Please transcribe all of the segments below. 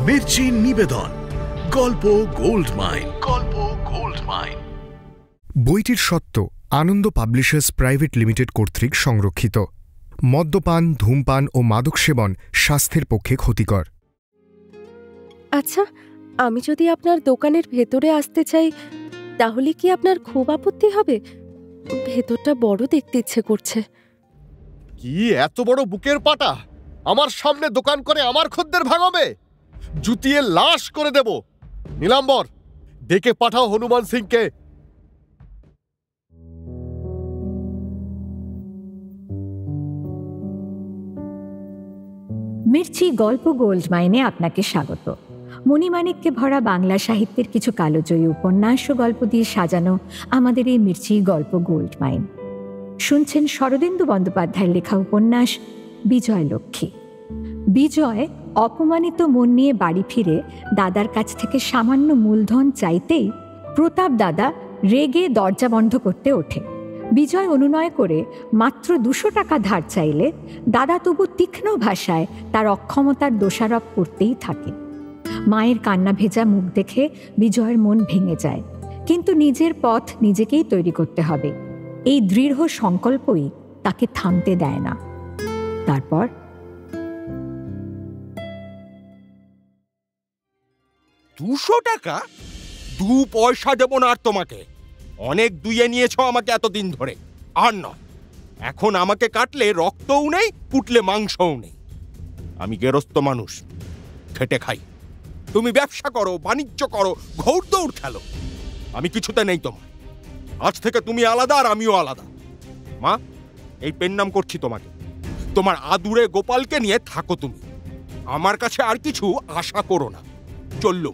মির্চি নিবেদন গল্প gold mine. বইটির সত্ত্ব আনন্দ পাবলিশার্স প্রাইভেট লিমিটেড কর্তৃক সংরক্ষিত। মদ্যপান, ধূমপান ও মাদক সেবন স্বাস্থ্যের পক্ষে ক্ষতিকর। আচ্ছা, আমি যদি আপনার দোকানের ভেতরে আসতে চাই তাহলে কি আপনার খুব আপত্তি হবে? ভেতরটা বড় দেখতে ইচ্ছে করছে। কি এত বড় বুকের পাটা! আমার সামনে দোকান করে আমার খদ্দের ভাঙাবে? জুতিয়ে লাশ করে দেব। নীলাম্বর, ডেকে পাঠাও হনুমান সিংকে। মির্চি গল্প গোল্ড মাইনে আপনাকে স্বাগত। মণিমাণিক্যে ভরা বাংলা সাহিত্যের কিছু কালোজয়ী উপন্যাস ও গল্প দিয়ে সাজানো আমাদের এই মির্চি গল্প গোল্ড মাইন। শুনছেন শরদিন্দু বন্দ্যোপাধ্যায়ের লেখা উপন্যাস বিজয় লক্ষ্মী। বিজয় অপমানিত মন নিয়ে বাড়ি ফিরে দাদার কাছ থেকে সামান্য মূলধন চাইতেই প্রতাপ দাদা রেগে দরজা বন্ধ করতে ওঠে। বিজয় অনুনয় করে মাত্র 200 টাকা ধার চাইলে দাদা তবু তীক্ষ্ণ ভাষায় তার অক্ষমতার দোষারোপ করতেই থাকে। মায়ের কান্না ভেজা মুখ দেখে বিজয়ের মন ভেঙে যায়, কিন্তু নিজের পথ নিজেকেই তৈরি করতে হবে, এই দৃঢ় সংকল্পই তাকে থামতে দেয় না। তারপর 200 টাকা? 2 পয়সা দেব না আর তোমাকে। অনেক দুইয়ে নিয়েছ আমাকে এতদিন ধরে, আর নয়। এখন আমাকে কাটলে রক্তও নেই, কুটলে মাংসও নেই। আমি গেরস্ত মানুষ, খেটে খাই। তুমি ব্যবসা করো, বাণিজ্য করো, ঘৌড়দৌড় খেলো। আমি কিছুতে নেই তোমার। আজ থেকে তুমি আলাদা আর আমিও আলাদা। মা, এই পেন নাম করছি তোমাকে। তোমার আদুরে গোপালকে নিয়ে থাকো তুমি। আমার কাছে আর কিছু আশা করো না। চললো।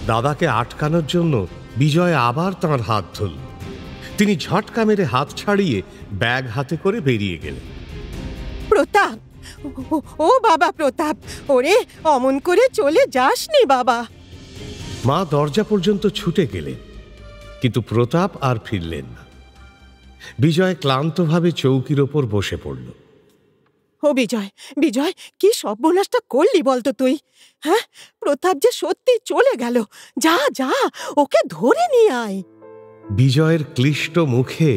দাদাকে আটকানোর জন্য বিজয় আবার তাঁর হাত ধরল। তিনি ঝটকা মেরে হাত ছাড়িয়ে ব্যাগ হাতে করে বেরিয়ে গেলেন। প্রতাপ, ও বাবা প্রতাপ, ওরে অমন করে চলে যাসনি বাবা। মা দরজা পর্যন্ত ছুটে গেলেন, কিন্তু প্রতাপ আর ফিরলেন না। বিজয় ক্লান্তভাবে চৌকির ওপর বসে পড়ল। ও বিজয়, বিজয়, কি সর্বনাশটা করলি বলতো তুই? হ্যাঁ, প্রতাপ যে সত্যি চলে গেল। যা যা, ওকে ধরে নিয়ে আয়। বিজয়ের ক্লিষ্ট মুখে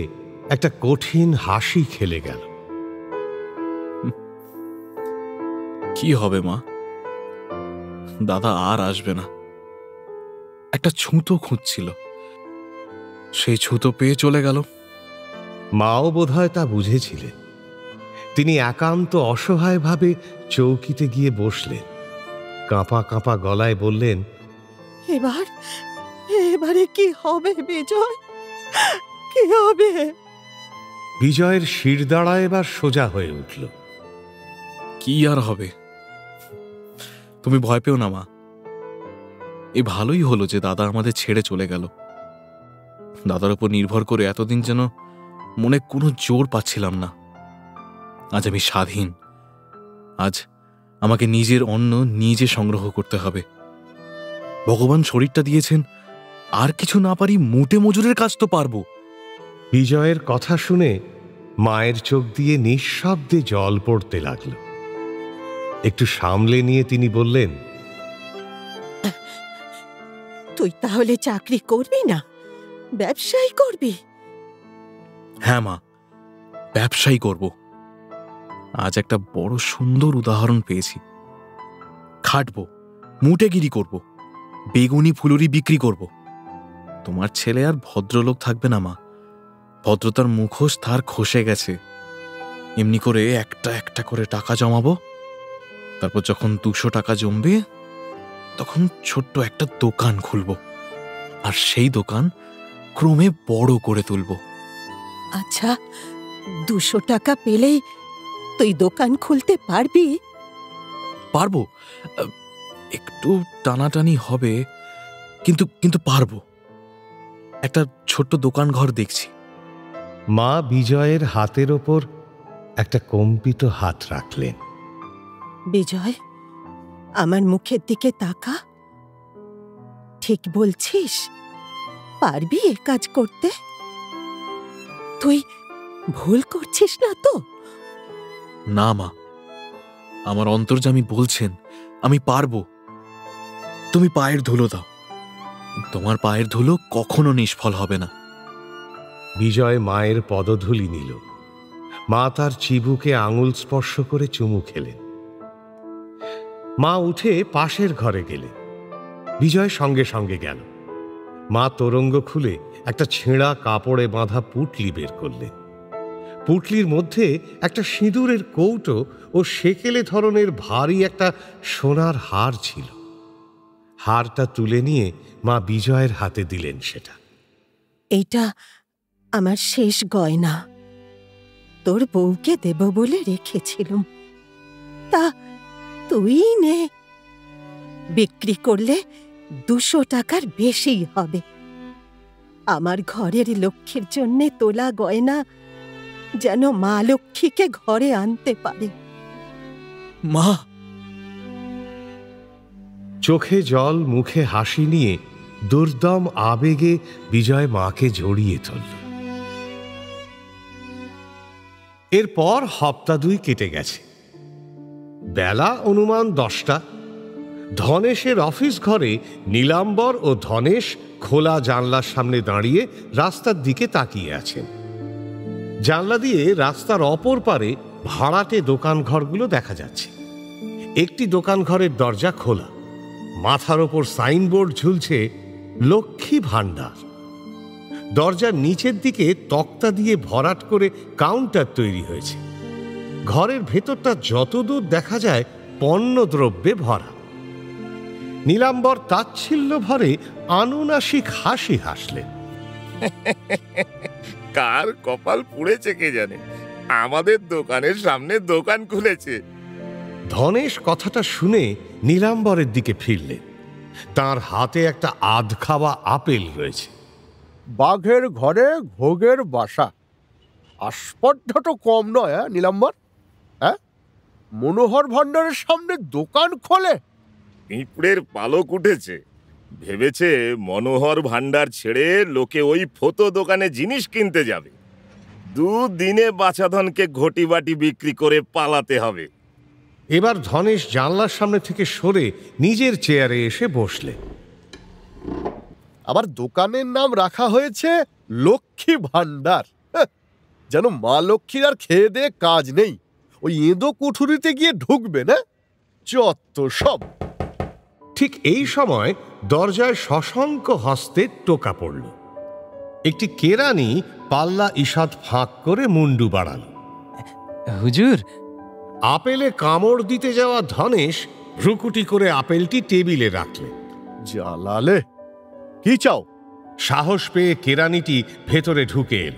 একটা কঠিন হাসি খেলে গেল। কি হবে মা? দাদা আর আসবে না। একটা ছুতো খুঁজছিল, সেই ছুতো পেয়ে চলে গেল। মাও বোধহয় তা বুঝেছিলেন। তিনি একান্ত অসহায়ভাবে চৌকিতে গিয়ে বসলেন। কাঁপা কাঁপা গলায় বললেন, এবারে কি হবে বিজয়? কি হবে? বিজয়ের শিরদাঁড়া এবার সোজা হয়ে উঠল। কি আর হবে? তুমি ভয় পেও না মা। এই ভালোই হলো যে দাদা আমাদের ছেড়ে চলে গেল। দাদার উপর নির্ভর করে এতদিন যেন মনে কোনো জোর পাচ্ছিলাম না। আজ আমি স্বাধীন। আজ আমাকে নিজের অন্ন নিজে সংগ্রহ করতে হবে। ভগবান শরীরটা দিয়েছেন, আর কিছু না পারি মোটে মজুরের কাজ তো পারবো। বিজয়ের কথা শুনে মায়ের চোখ দিয়ে নিঃশব্দে জল পড়তে লাগল। একটু সামলে নিয়ে তিনি বললেন, তুই তাহলে চাকরি করবি না, ব্যবসাই করবি? হ্যাঁ মা, ব্যবসাই করব। আজ একটা বড় সুন্দর উদাহরণ পেয়েছি। খাটবো, মুটেগিরি করব, বেগুনি ফুলুরি বিক্রি করব। তোমার ছেলে আর ভদ্রলোক থাকবে না মা। ভদ্রতার মুখোশ তার খসে গেছে। এমনি করে একটা একটা করে টাকা জমাবো। তারপর যখন 200 টাকা জমবে, তখন ছোট্ট একটা দোকান খুলব, আর সেই দোকান ক্রমে বড় করে তুলব। আচ্ছা, 200 টাকা পেলেই তুই দোকান খুলতে পারবি? পারবো। একটু টানাটানি হবে, কিন্তু পারবো। একটা ছোট্ট দোকান ঘর দেখছি। মা বিজয়ের হাতের ওপর একটা কম্পিত হাত রাখলেন। বিজয়, আমার মুখের দিকে তাকা। ঠিক বলছিস? পারবি এ কাজ করতে? তুই ভুল করছিস না তো? না মা, আমার অন্তর্যামী বলছেন আমি পারবো। তুমি পায়ের ধুলো দাও, তোমার পায়ের ধুলো কখনো নিষ্ফল হবে না। বিজয় মায়ের পদধূলি নিল। মা তার চিবুকে আঙুল স্পর্শ করে চুমু খেলেন। মা উঠে পাশের ঘরে গেলেন। বিজয় সঙ্গে সঙ্গে গেল। মা তোরঙ্গ খুলে একটা ছেঁড়া কাপড়ে বাঁধা পুটলি বের করলেন। পুটলির মধ্যে একটা সিঁদুরের কৌটো ও সেকেলে ধরনের ভারী একটা সোনার হার ছিল। হারটা তুলে নিয়ে মা বিজয়ের হাতে দিলেন সেটা। এইটা আমার শেষ গয়না, তোর বউকে দেব বলে রেখেছিলুম, তা তুই নে। বিক্রি করলে 200 টাকার বেশি হবে। আমার ঘরের লক্ষ্মীর জন্যে তোলা গয়না যেন মা লক্ষ্মীকে ঘরে আনতে পারে। মা! চোখে জল, মুখে হাসি নিয়ে দুর্দম আবেগে বিজয় মাকে জড়িয়ে ধরল। এরপর হপ্তা 2 কেটে গেছে। বেলা অনুমান 10টা। ধনেশের অফিস ঘরে নীলাম্বর ও ধনেশ খোলা জানলার সামনে দাঁড়িয়ে রাস্তার দিকে তাকিয়ে আছেন। জানলা দিয়ে রাস্তার অপর পারে ভাড়াটে দোকান ঘরগুলো দেখা যাচ্ছে। একটি দোকান ঘরের দরজা খোলা, মাথার ওপর সাইনবোর্ড ঝুলছে লক্ষ্মী ভাণ্ডার। দরজার নিচের দিকে তক্তা দিয়ে ভরাট করে কাউন্টার তৈরি হয়েছে। ঘরের ভেতরটা যতদূর দেখা যায় পণ্যদ্রব্যে ভরা। নীলাম্বর তাচ্ছিল্য ভরে আনুনাসিক হাসি হাসলেন। কার কপাল পুড়েছে কে জানে, আমাদের দোকানের সামনে দোকান খুলেছে। ধনেশ কথাটা শুনে নীলাম্বরের দিকে ফিরলেন। তার হাতে একটা আধ খাওয়া আপেল রয়েছে। বাঘের ঘরে ঘোগের বাসা, আস্পর্ধাটা কম নয় নীলাম্বর। হ্যাঁ, মনোহর ভাণ্ডারের সামনে দোকান খোলে। পিঁপড়ের পালক উঠেছে, ভেবেছে মনোহর ভাণ্ডার ছেড়ে লোকে ওই ফতো দোকানে জিনিস কিনতে যাবে। 2 দিনে বাছাধনকে ঘটি বাটি বিক্রি করে পালাতে হবে। এবার ধনেশ জানলার সামনে থেকে সরে নিজের চেয়ারে এসে বসলেন। আবার দোকানের নাম রাখা হয়েছে লক্ষ্মী ভাণ্ডার। যেন মা লক্ষ্মীর আর খেয়ে দিয়ে কাজ নেই, ওই এঁদো কুঠুরিতে গিয়ে ঢুকবে না, যত সব। ঠিক এই সময় দরজায় শশাঙ্ক হস্তে টোকা পড়ল। একটি কেরানি পাল্লা ঈষৎ ফাঁক করে মুন্ডু বাড়াল। হুজুর! আপেলে কামড় দিতে যাওয়া ধনেশ ভ্রুকুটি করে আপেলটি টেবিলে রাখলেন। জ্বালালে, কি চাও? সাহস পেয়ে কেরানিটি ভেতরে ঢুকে এল।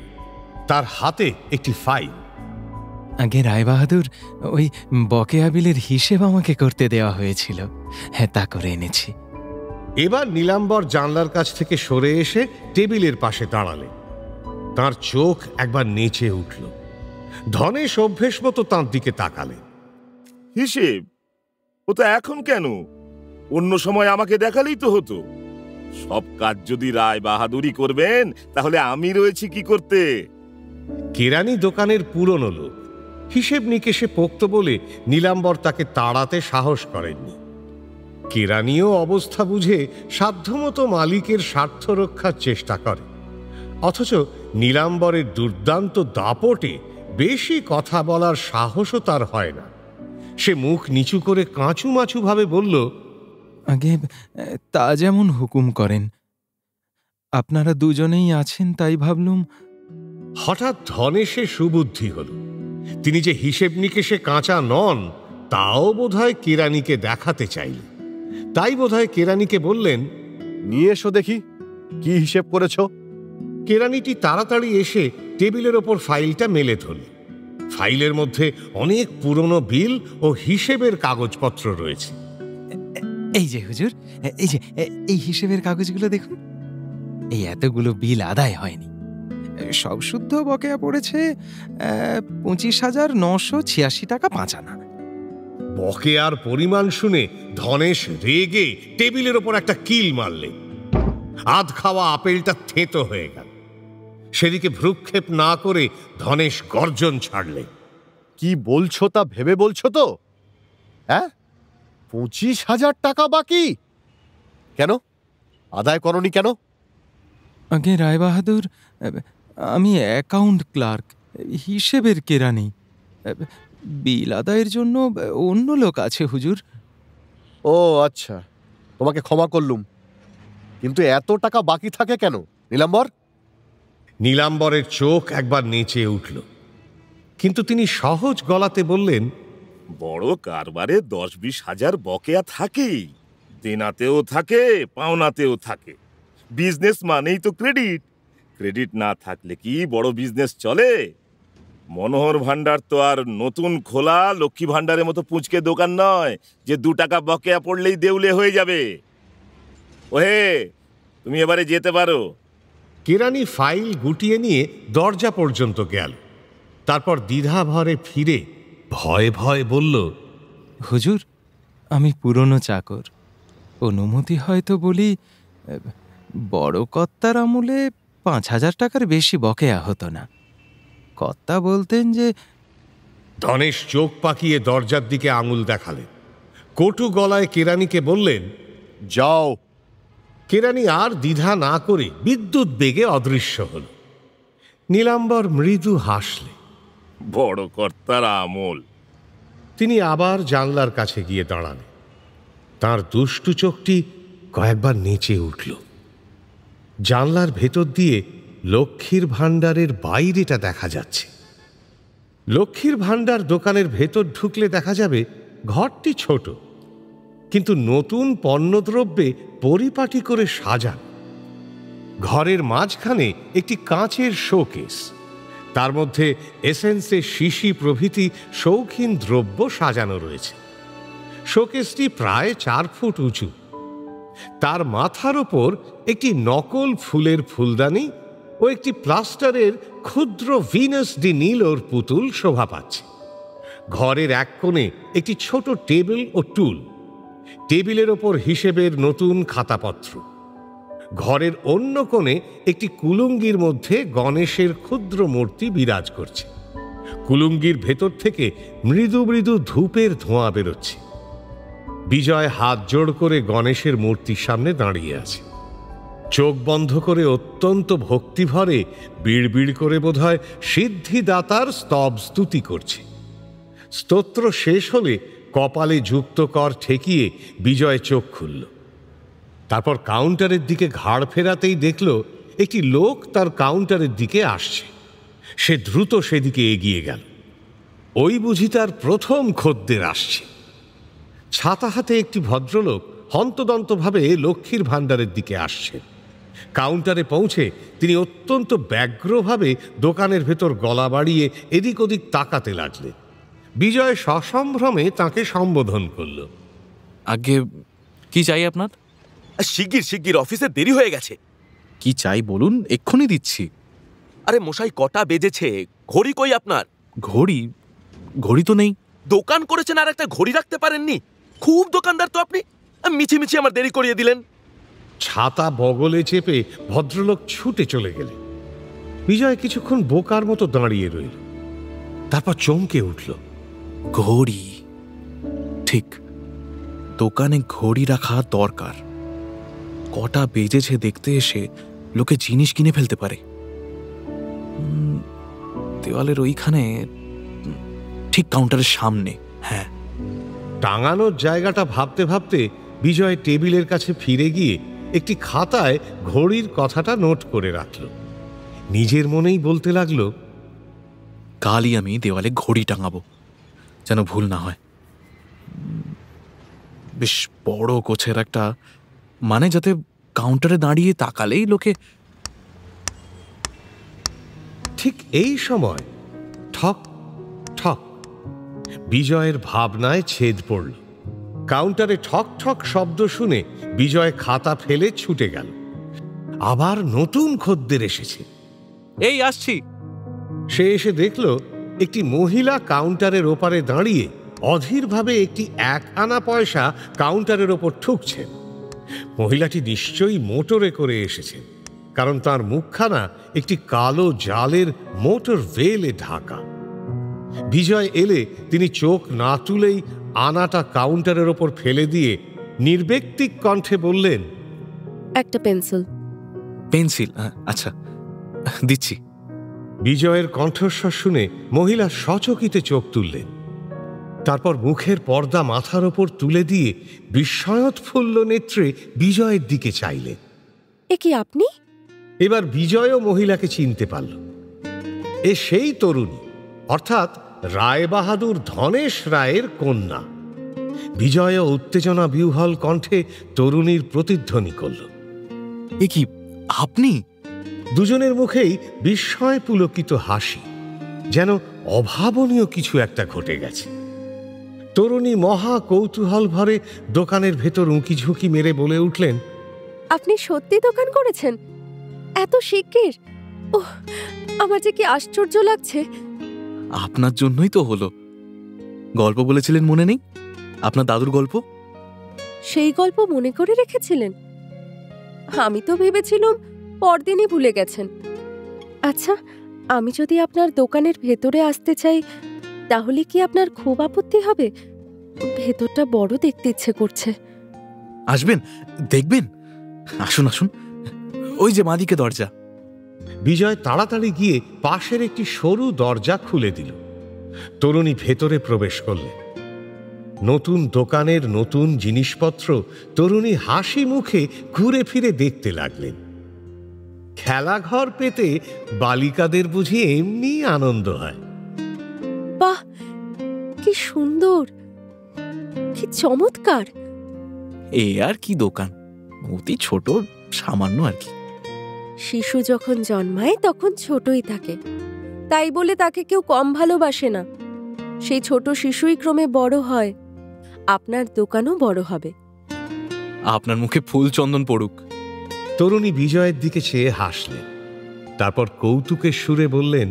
তার হাতে একটি ফাইল। আগে রায়বাহাদুর, ওই বকেয়া বিলের হিসেব আমাকে করতে দেওয়া হয়েছিল, হ্যাঁ তা করে এনেছি। এবার নীলাম্বর জানলার কাছ থেকে সরে এসে টেবিলের পাশে দাঁড়ালেন। তার চোখ একবার নেচে উঠল। ধনেশ অভ্যেস মতো তাঁর দিকে তাকালেন। হিসেব? ও তো এখন কেন, অন্য সময় আমাকে দেখালেই তো হতো। সব কাজ যদি রায় বাহাদুরি করবেন, তাহলে আমি রয়েছি কি করতে? কেরানি দোকানের পুরনো লোক, হিসেব নিকেশে পোক্ত বলে নীলাম্বর তাকে তাড়াতে সাহস করেননি। কেরানিও অবস্থা বুঝে সাধ্যমতো মালিকের স্বার্থ রক্ষার চেষ্টা করে। অথচ নীলাম্বরের দুর্দান্ত দাপটে বেশি কথা বলার সাহসও তার হয় না। সে মুখ নিচু করে কাঁচুমাচু ভাবে বলল, আগে তা যেমন হুকুম করেন। আপনারা দুজনেই আছেন তাই ভাবলুম। হঠাৎ ধনেশে সুবুদ্ধি হল। তিনি যে হিসেব নিকেশে কাঁচা নন তাও বোধহয় কেরানিকে দেখাতে চাইলেন। তাই বোধহয় কেরানিকে বললেন, নিয়ে এসো দেখি কি হিসেব করেছ। কেরানিটি তাড়াতাড়ি এসে টেবিলের ওপর ফাইলটা মেলে ধরল। ফাইলের মধ্যে অনেক পুরনো বিল ও হিসেবের কাগজপত্র রয়েছে। এই যে হুজুর, এই যে এই হিসেবের কাগজগুলো দেখুন। এই এতগুলো বিল আদায় হয়নি, সব শুদ্ধ বকেয়া পড়েছে 25,986 টাকা 5 আনা। বকেয়ার পরিমাণ শুনে ধনেশ রেগে টেবিলের ওপর একটা কিল মারলেন। আধ খাওয়া আপেলটা থেঁতো হয়ে গেল। সেদিকে ভ্রুক্ষেপ না করে ধনেশ গর্জন ছাড়লেন। কি বলছো তা ভেবে বলছো তো? হ্যাঁ, 25,000 টাকা বাকি? কেন, আদায় করনি কেন? আগে রায়বাহাদুর, আমি অ্যাকাউন্ট ক্লার্ক, হিসেবের কেরানি। বিল আদায়ের জন্য অন্য লোক আছে হুজুর। ও আচ্ছা, তোমাকে ক্ষমা করলুম, কিন্তু এত টাকা বাকি থাকে কেন নীলাম্বর? নীলাম্বরের চোখ একবার নেচে উঠল, কিন্তু তিনি সহজ গলাতে বললেন, বড় কারবারে 10-20 হাজার বকেয়া থাকেই, দেনাতেও থাকে পাওনাতেও থাকে। বিজনেস মানেই তো ক্রেডিট, ক্রেডিট না থাকলে কি বড় বিজনেস চলে? মনোহর ভান্ডার তো আর নতুন খোলা লক্ষ্মী ভান্ডারের মতো পুঁচকে দোকান নয় যে 2 টাকা বকেয়া পড়লেই দেউলে হয়ে যাবে। ওহে, তুমি এবারে যেতে পারো। কেরানি ফাইল গুটিয়ে নিয়ে দরজা পর্যন্ত গেল, তারপর দ্বিধা ভরে ফিরে ভয়ে ভয়ে বলল, হুজুর, আমি পুরনো চাকর, অনুমতি হয়তো বলি, বড় কর্তার আমলে 5,000 টাকার বেশি বকেয়া হতো না। কর্তা বলতেন যে... ধনেশ চোখ পাকিয়ে দরজার দিকে আঙুল দেখালেন, কটু গলায় কেরানিকে বললেন, যাও। কেরানি আর দ্বিধা না করে বিদ্যুৎ বেগে অদৃশ্য হল। নীলাম্বর মৃদু হাসলে। বড় কর্তার আমল। তিনি আবার জানলার কাছে গিয়ে দাঁড়ালেন। তার দুষ্টু চোখটি কয়েকবার নেচে উঠল। জানলার ভেতর দিয়ে লক্ষ্মীর ভাণ্ডারের বাইরেটা দেখা যাচ্ছে। লক্ষ্মীর ভাণ্ডার দোকানের ভেতর ঢুকলে দেখা যাবে ঘরটি ছোট, কিন্তু নতুন পণ্যদ্রব্যে পরিপাটি করে সাজানো। ঘরের মাঝখানে একটি কাঁচের শোকেস, তার মধ্যে এসেন্সের শিশি প্রভৃতি শৌখিন দ্রব্য সাজানো রয়েছে। শোকেসটি প্রায় 4 ফুট উঁচু। তার মাথার ওপর একটি নকল ফুলের ফুলদানি ও একটি প্লাস্টারের ক্ষুদ্র ভিনাস ডি নীলোর পুতুল শোভা পাচ্ছে। ঘরের এক কোণে একটি ছোট টেবিল ও টুল, টেবিলের ওপর হিসেবের নতুন খাতাপত্র। ঘরের অন্য কোণে একটি কুলুঙ্গির মধ্যে গণেশের ক্ষুদ্র মূর্তি বিরাজ করছে। কুলুঙ্গির ভেতর থেকে মৃদু মৃদু ধূপের ধোঁয়া বেরোচ্ছে। বিজয় হাত জোড় করে গণেশের মূর্তির সামনে দাঁড়িয়ে আছে। চোখ বন্ধ করে অত্যন্ত ভক্তিভরে বিড়বিড় করে বোধহয় সিদ্ধিদাতার স্তব স্তুতি করছে। স্তোত্র শেষ হলে কপালে যুক্ত কর ঠেকিয়ে বিজয় চোখ খুলল। তারপর কাউন্টারের দিকে ঘাড় ফেরাতেই দেখল একটি লোক তার কাউন্টারের দিকে আসছে। সে দ্রুত সেদিকে এগিয়ে গেল। ওই বুঝি তার প্রথম খদ্দের আসছে। ছাতা হাতে একটি ভদ্রলোক হন্তদন্তভাবে লক্ষ্মীর ভাণ্ডারের দিকে আসছে। কাউন্টারে পৌঁছে তিনি অত্যন্ত ব্যগ্রভাবে দোকানের ভেতর গলা বাড়িয়ে এদিক ওদিক তাকাতে লাগলেন। বিজয় সসম্ভ্রমে তাকে সম্বোধন করল। আগে কি চাই আপনার? শিগগির শিগগির, অফিসে দেরি হয়ে গেছে। কি চাই বলুন, এক্ষুনি দিচ্ছি। আরে মশাই, কটা বেজেছে? ঘড়ি কই আপনার? ঘড়ি? ঘড়ি তো নেই। দোকান করেছেন আর একটা ঘড়ি রাখতে পারেননি? খুব দোকানদার তো আপনি, মিছিমিছি আমার দেরি করিয়ে দিলেন। ছাতা বগলে চেপে ভদ্রলোক ছুটে চলে গেলেন। বিজয় কিছুক্ষণ বোকার মতো দাঁড়িয়ে রইল, তারপর চমকে উঠল। ঘড়ি, ঠিক, দোকানে ঘড়ি রাখা দরকার। কটা বেজেছে দেখতে এসে লোকে জিনিস কিনে ফেলতে পারে। দেওয়ালের ওইখানে, ঠিক কাউন্টারের সামনে। হ্যাঁ, টাঙানোর জায়গাটা ভাবতে ভাবতে বিজয় টেবিলের কাছে ফিরে গিয়ে একটি খাতায় ঘড়ির কথাটা নোট করে রাখল। নিজের মনেই বলতে লাগলো, কালই আমি দেওয়ালে ঘড়ি টাঙাবো, যেন ভুল না হয়। বেশ বড় গোছের একটা, মানে যাতে কাউন্টারে দাঁড়িয়ে তাকালেই লোকে। ঠিক এই সময় ঠক ঠক বিজয়ের ভাবনায় ছেদ পড়ল। কাউন্টারে ঠক ঠক শব্দ শুনে বিজয় খাতা ফেলে ছুটে গেল। আবার নতুন খদ্দের এসেছে। এই আসছি। সে এসে দেখল একটি মহিলা কাউন্টারের ওপারে দাঁড়িয়ে অধীরভাবে একটি 1 আনা পয়সা কাউন্টারের ওপর ঠুকছেন। মহিলাটি নিশ্চয়ই মোটরে করে এসেছেন, কারণ তার মুখখানা একটি কালো জালের মোটর ভেলে ঢাকা। বিজয় এলে তিনি চোখ না তুলেই আনাটা কাউন্টারের ওপর ফেলে দিয়ে নির্ব্যক্তিক কণ্ঠে বললেন, একটা পেন্সিল। পেন্সিল? আচ্ছা, দিচ্ছি। বিজয়ের কণ্ঠস্বর শুনে মহিলা সচকিতে চোখ তুললেন। তারপর মুখের পর্দা মাথার ওপর তুলে দিয়ে বিস্ময়োৎফুল্ল নেত্রে বিজয়ের দিকে চাইলেন। এ কি আপনি? এবার বিজয়ও মহিলাকে চিনতে পারল। এ সেই তরুণী, অর্থাৎ রায়বাহাদুর ধনেশ রায়ের কন্যা। বিজয় উত্তেজনা বিহ্বল কণ্ঠে তরুণীর প্রতিধ্বনি করল, এ কি আপনি? দুজনের মুখেই বিস্ময় পুলকিত হাসি, যেন অভাবনীয় কিছু একটা ঘটে গেছে। তরুণী মহা কৌতূহল ভরে দোকানের ভেতর উঁকি ঝুঁকি মেরে বলে উঠলেন, আপনি সত্যি দোকান করেছেন এত শিগগির? ওহ, আমার যে কি আশ্চর্য লাগছে। আপনার জন্যই তো হলো। গল্প বলেছিলেন মনে নেই? আপনার দাদুর গল্প। সেই গল্প মনে করে রেখেছিলেন? আমি তো ভেবেছিলাম পরদিনই ভুলে গেছেন। আচ্ছা, আমি যদি আপনার দোকানের ভেতরে আসতে চাই তাহলে কি আপনার খুব আপত্তি হবে? ভেতরটা বড় দেখতে ইচ্ছে করছে। আসবেন, দেখবেন। আসুন আসুন, ওই যে বাঁদিকে দরজা। বিজয় তাড়াতাড়ি গিয়ে পাশের একটি সরু দরজা খুলে দিল। তরুণী ভেতরে প্রবেশ করলেন। নতুন দোকানের নতুন জিনিসপত্র তরুণী হাসি মুখে ঘুরে ফিরে দেখতে লাগলেন। খেলাঘর পেতে বালিকাদের বুঝি এমনি আনন্দ হয়। বাহ, কি সুন্দর, কি চমৎকার। এ আর কি দোকান, অতি ছোট, সামান্য আর কি। শিশু যখন জন্মায় তখন ছোটই থাকে, তাই বলে তাকে কেউ কম ভালোবাসে না। সেই ছোট শিশুই ক্রমে বড় হয়। আপনার দোকানও বড় হবে। আপনার মুখে ফুল চন্দন পড়ুক। তরুণী বিজয়ের দিকে চেয়ে হাসলেন, তারপর কৌতুকের সুরে বললেন,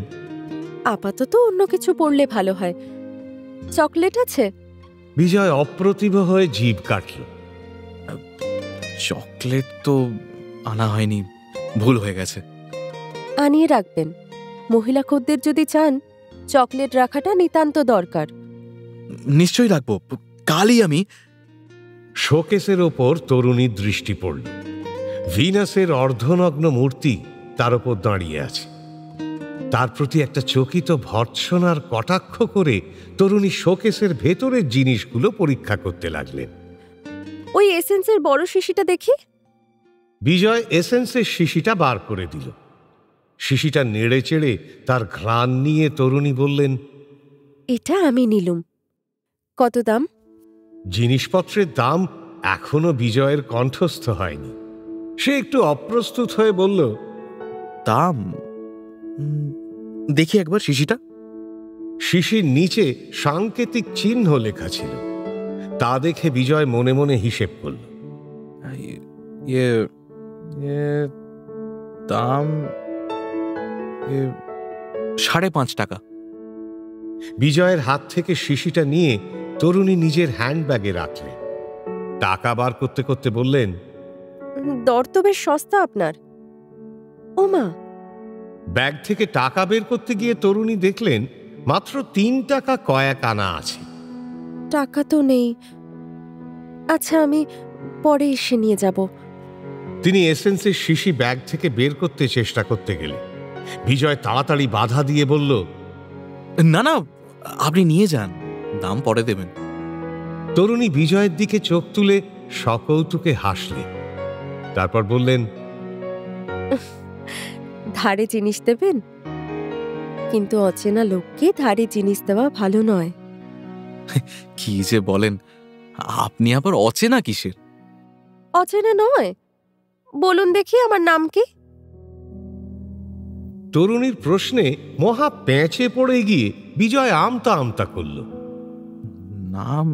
আপাতত অন্য কিছু পড়লে ভালো হয়। চকলেট আছে? বিজয় অপ্রতিভ হয়ে জিভ কাটল। চকলেট তো আনা হয়নি, ভুল হয়ে গেছে। আনিয়ে রাখবেন। মহিলা খদ্দের যদি চান, চকলেট রাখাটা নিতান্ত দরকার। নিশ্চয়ই রাখবো, কালই আমি। শোকেসের ওপর তরুণীর দৃষ্টি পড়ল। ভিনাসের অর্ধনগ্ন মূর্তি তার ওপর দাঁড়িয়ে আছে। তার প্রতি একটা চকিত ভর্ৎসনার কটাক্ষ করে তরুণী শোকেসের ভেতরের জিনিসগুলো পরীক্ষা করতে লাগলেন। ওই এসেন্সের বড় শিশিটা দেখি। বিজয় এসেন্সের শিশিটা বার করে দিল। শিশিটা নেড়ে চেড়ে তার ঘ্রাণ নিয়ে তরুণী বললেন, এটা আমি নিলুম। কত দাম? জিনিসপত্রের দাম এখনো বিজয়ের কণ্ঠস্থ হয়নি। সে একটু অপ্রস্তুত হয়ে বলল, দাম দেখি একবার শিশিটা। শিশির নিচে সাংকেতিক চিহ্ন লেখা ছিল। তা দেখে বিজয় মনে মনে হিসেব করল। দাম 5.5 টাকা। বিজয়ের হাত থেকে শিশিটা নিয়ে তরুণী নিজের হ্যান্ডব্যাগে রাখলেন। টাকা বার করতে করতে বললেন, দর তো বেশ সস্তা আপনার। ওমা! ব্যাগ থেকে টাকা বের করতে গিয়ে তরুণী দেখলেন মাত্র 3 টাকা কয়েক আনা আছে। টাকা তো নেই। আচ্ছা, আমি পরে এসে নিয়ে যাব। তিনি এসেন্সের শিশি ব্যাগ থেকে বের করতে চেষ্টা করতে গেলেন। বিজয় তাড়াতাড়ি বাধা দিয়ে বলল, না না, আপনি নিয়ে যান, দাম পরে দেবেন। তরুণী বিজয়ের দিকে চোখ তুলে সকৌতুকে হাসলেন। তারপর বললেন, ধারে জিনিস দেবেন? কিন্তু অচেনা লোককে ধারে জিনিস দেওয়া ভালো নয়। কি যে বলেন, আপনি আবার অচেনা কিসের? অচেনা নয়, বলুন দেখি আমার নাম কি? তরুণীর প্রশ্নে মহা পেঁচে পড়ে গিয়ে বিজয় আমতা আমতা করল। নাম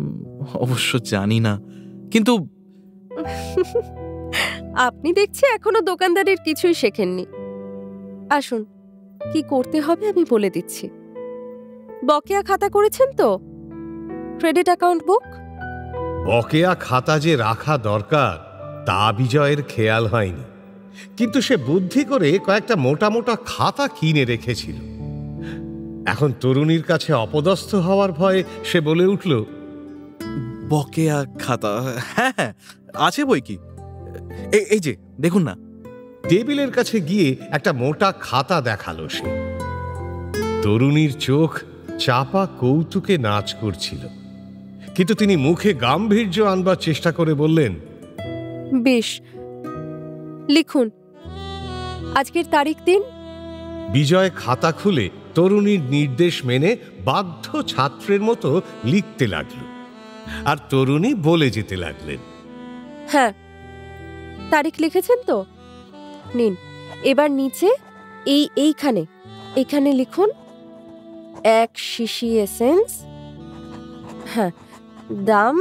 অবশ্য জানি না, কিন্তু আপনি দেখছি এখনো দোকানদারের কিছুই শেখেননি। আসুন, কি করতে হবে আমি বলে দিচ্ছি। বকেয়া খাতা করেছেন তো? ক্রেডিট অ্যাকাউন্ট বুক? বকেয়া খাতা যে রাখা দরকার তা বিজয়ের খেয়াল হয়নি, কিন্তু সে বুদ্ধি করে কয়েকটা মোটা মোটা খাতা কিনে রেখেছিল। এখন তরুণীর কাছে অপদস্থ হওয়ার ভয়ে সে বলে উঠল, বকেয়া খাতা, হ্যাঁ হ্যাঁ আছে বই কি, এই যে দেখুন না। টেবিলের কাছে গিয়ে একটা মোটা খাতা দেখালো সে। তরুণীর চোখ চাপা কৌতুকে নাচ করছিল, কিন্তু তিনি মুখে গাম্ভীর্য আনবার চেষ্টা করে বললেন, বেশ, লিখুন আজকের তারিখ দিন। বিজয় খাতা খুলে তরুণীর নির্দেশ মেনে বাধ্য ছাত্রের মতো লিখতে লাগল, আর তরুণী বলে যেতে লাগলেন, হ্যাঁ তারিখ লিখেছেন তো, নিন এবার নিচে এইখানে লিখুন 1 শিশি এসেন্স, হ্যাঁ দাম